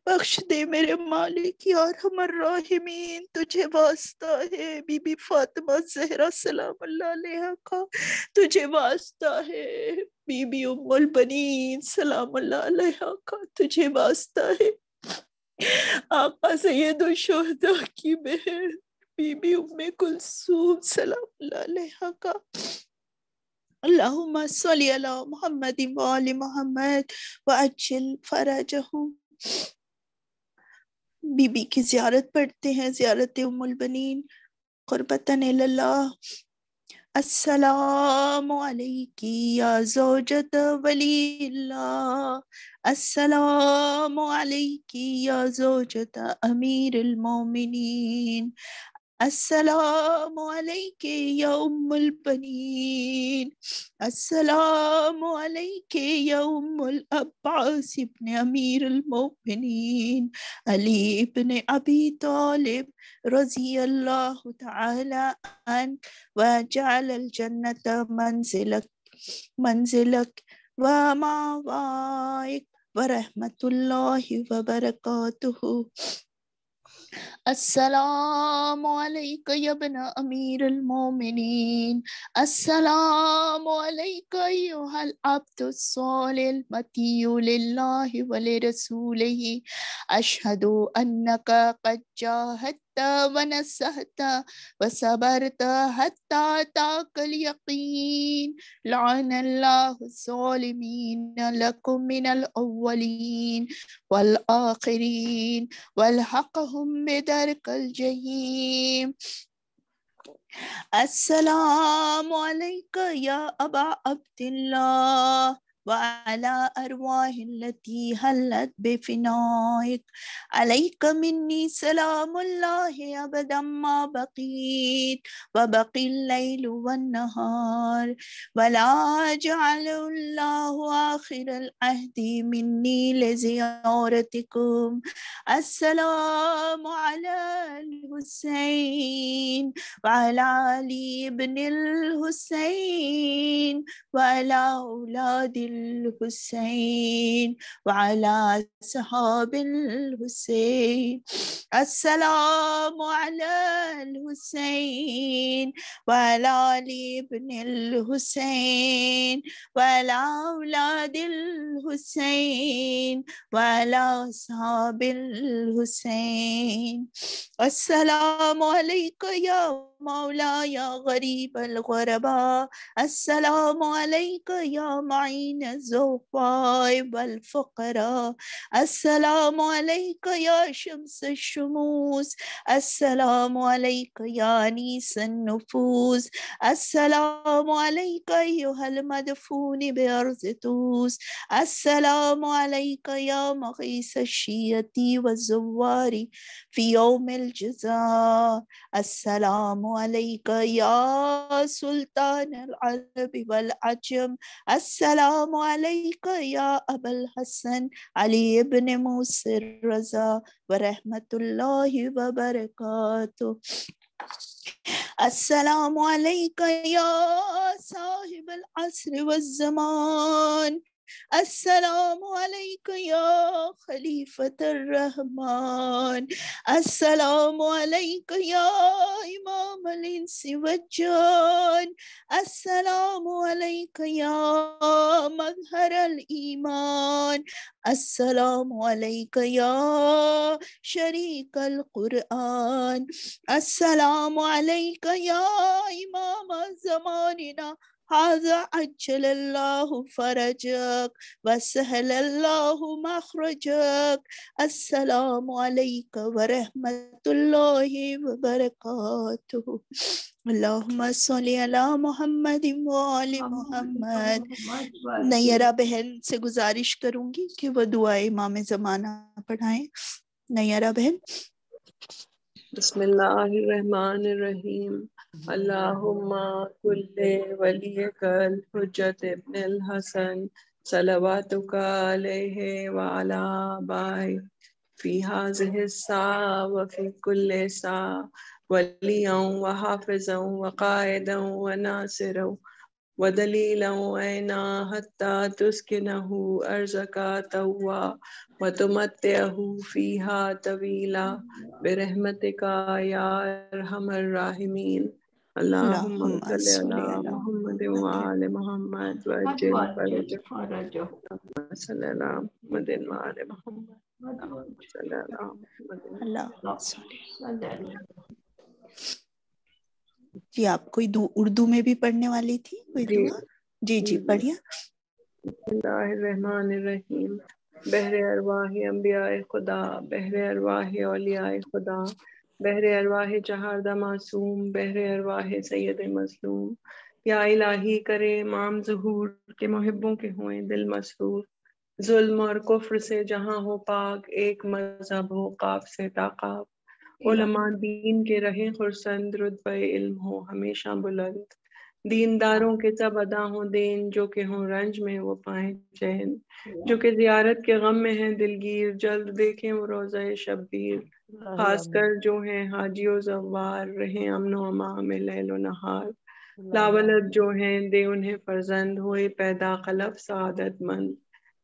بخش دے میرے مالک یا ارحم الراحمین۔ تجھے واسطہ ہے بی بی فاطمہ زہرا سلام اللہ علیہا کا، تجھے واسطہ ہے بی بی ام البنین سلام اللہ علیہا کا، تجھے واسطہ ہے آقا سید الشہداء کی بہن بی بی ام کلثوم سلام اللہ علیہا کا۔ اللہم صلی علی محمد وآل محمد وعجل فرجہم۔ بی بی کی زیارت پڑھتے ہیں، زیارت ام البنین قربتاً اللہ۔ السلام علیکی یا زوجۃ ولی اللہ، السلام علیکی یا زوجۃ امیر المومنین، السلام علیک یا ام البنین، السلام علیک یا ام العباس ابن امیر المومنین علی ابن ابی طالب رضی اللہ تعالی عنہ، وجعل الجنت منزلک ومأواک ورحمۃ اللہ وبرکاتہ۔ السلام علیک یا ابن امیر المومنین، السلام علیک ایھا العبد الصالح المطیع للہ ولرسولہ، اشہد انک قد جاہدت ونصحت وصبرت حتی اتاک الیقین، لعن اللہ الظالمین لکم من الاولین والآخرین والحقہم بدرک الجحیم۔ السلام علیکہ یا ابا عبداللہ وعلى أرواح التي هلت بفنائك عليك مني سلام الله أبدا ما بقيت وبقي الليل والنهار ولا جعل الله آخر العهد مني لزيارتكم. السلام على الحسين وعلى علي بن الحسين وعلى أولاد الحسين وعلى أصحاب الحسين. السلام على الحسين وعلى علي بن الحسين وعلى أولاد الحسين وعلى أصحاب الحسين. السلام عليك يا مولاي غريب الغرباء. السلام عليك يا معين الزوفاء والفقراء. السلام عليك يا شمس الشموس. السلام عليك يا أنيس النفوس. السلام عليك أيها المدفون بأرض توس. السلام عليك يا مغيث الشية والزوار في يوم الجزاء. السلام عليك يا سلطان العرب والعجم. السلام عليك يا أبا الحسن علي بن موسى الرضا ورحمة الله وبركاته. السلام عليك يا صاحب العصر والزمان. السلام عليك يا خليفة الرحمن. السلام عليك يا إمام الإنس والجان. السلام عليك يا مظهر الإيمان. السلام عليك يا شريك القرآن. السلام عليك يا إمام زماننا هذا عجل الله فرجك وسهل الله مخرجك. السلام عليك ورحمة الله وبركاته. اللهم صل على محمد وآل محمد. نیرہ بہن سے گزارش کروں گی کہ وہ دعائے امام زمانہ پڑھائیں. نیرہ بہن. بسم اللہ الرحمن الرحیم. اللہم کل ولیک الحجت ابن الحسن صلواتک علیہ وعلی آبائہ فی ہذہ الساعة وفی کل ساعة ولیاً وحافظاً وقائداً وناصراً ودلیلا وعینا حتی تسکنہ ارضک طوعا وتمتعہ فیہا طویلا برحمتک یا ارحم الراحمین. اللہم صل علی محمد وآل محمد وعجل فرجہ. صلی اللہ محمد وآل محمد. صلی اللہ محمد. جی آپ کوئی اردو میں بھی پڑھنے والی تھی کوئی دعا؟ جی پڑھیے. بسم اللہ الرحمن الرحیم. بحر ارواح انبیاء خدا، بحر ارواح اولیاء خدا، بحر ارواح چہاردہ معصوم، بحر ارواح سید مظلوم. یا الہی کرے امام ظہور کے محبوں کے ہوئیں دل مسرور. ظلم اور کفر سے جہاں ہو پاک، ایک مذہب ہو قاف سے تاقاب. علماء دین کے رہیں خرسند، رتبہ علم ہو ہمیشہ بلند. دینداروں کے سب ادا ہوں دین، جو کہ ہوں رنج میں وہ پائیں چین. جو کہ زیارت کے غم میں ہیں دلگیر، جلد دیکھیں وہ روضہ شبیر. خاص کر جو ہیں حاجی و زوار، رہیں امن و امان میں لیل و نہار. لاولد جو ہیں دے انہیں فرزند، ہوئے پیدا خلف سعادت مند.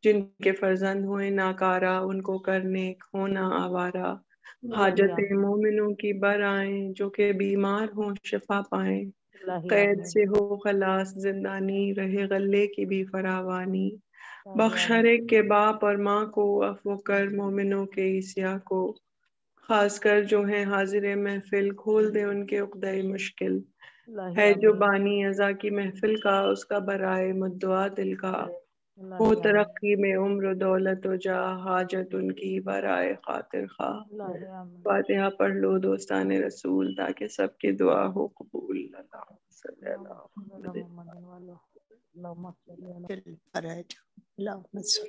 جن کے فرزند ہوئے ناکارہ، ان کو کرنے ہونا آوارہ. حاجت مومنوں کی بر آئیں، جو کہ بیمار ہوں شفا پائیں. قید سے ہو خلاص زندانی، رہے غلے کی بھی فراوانی. بخش ہر ایک کے باپ اور ماں کو، عفو کر مومنوں کے عیسیٰ کو. خاص کر جو ہیں حاضر محفل، کھول دے ان کے عقدہ مشکل. ہے جو بانی ازا کی محفل کا، اس کا برائے مدعا دل کا. وہ ترقی میں عمر و دولت و جا حاجت ان کی برائے خاطر خواہ. فاتحہ پڑھ لو دوستان رسول تاکہ سب کی دعا ہو قبول. اللہ صلی اللہ اللهم صل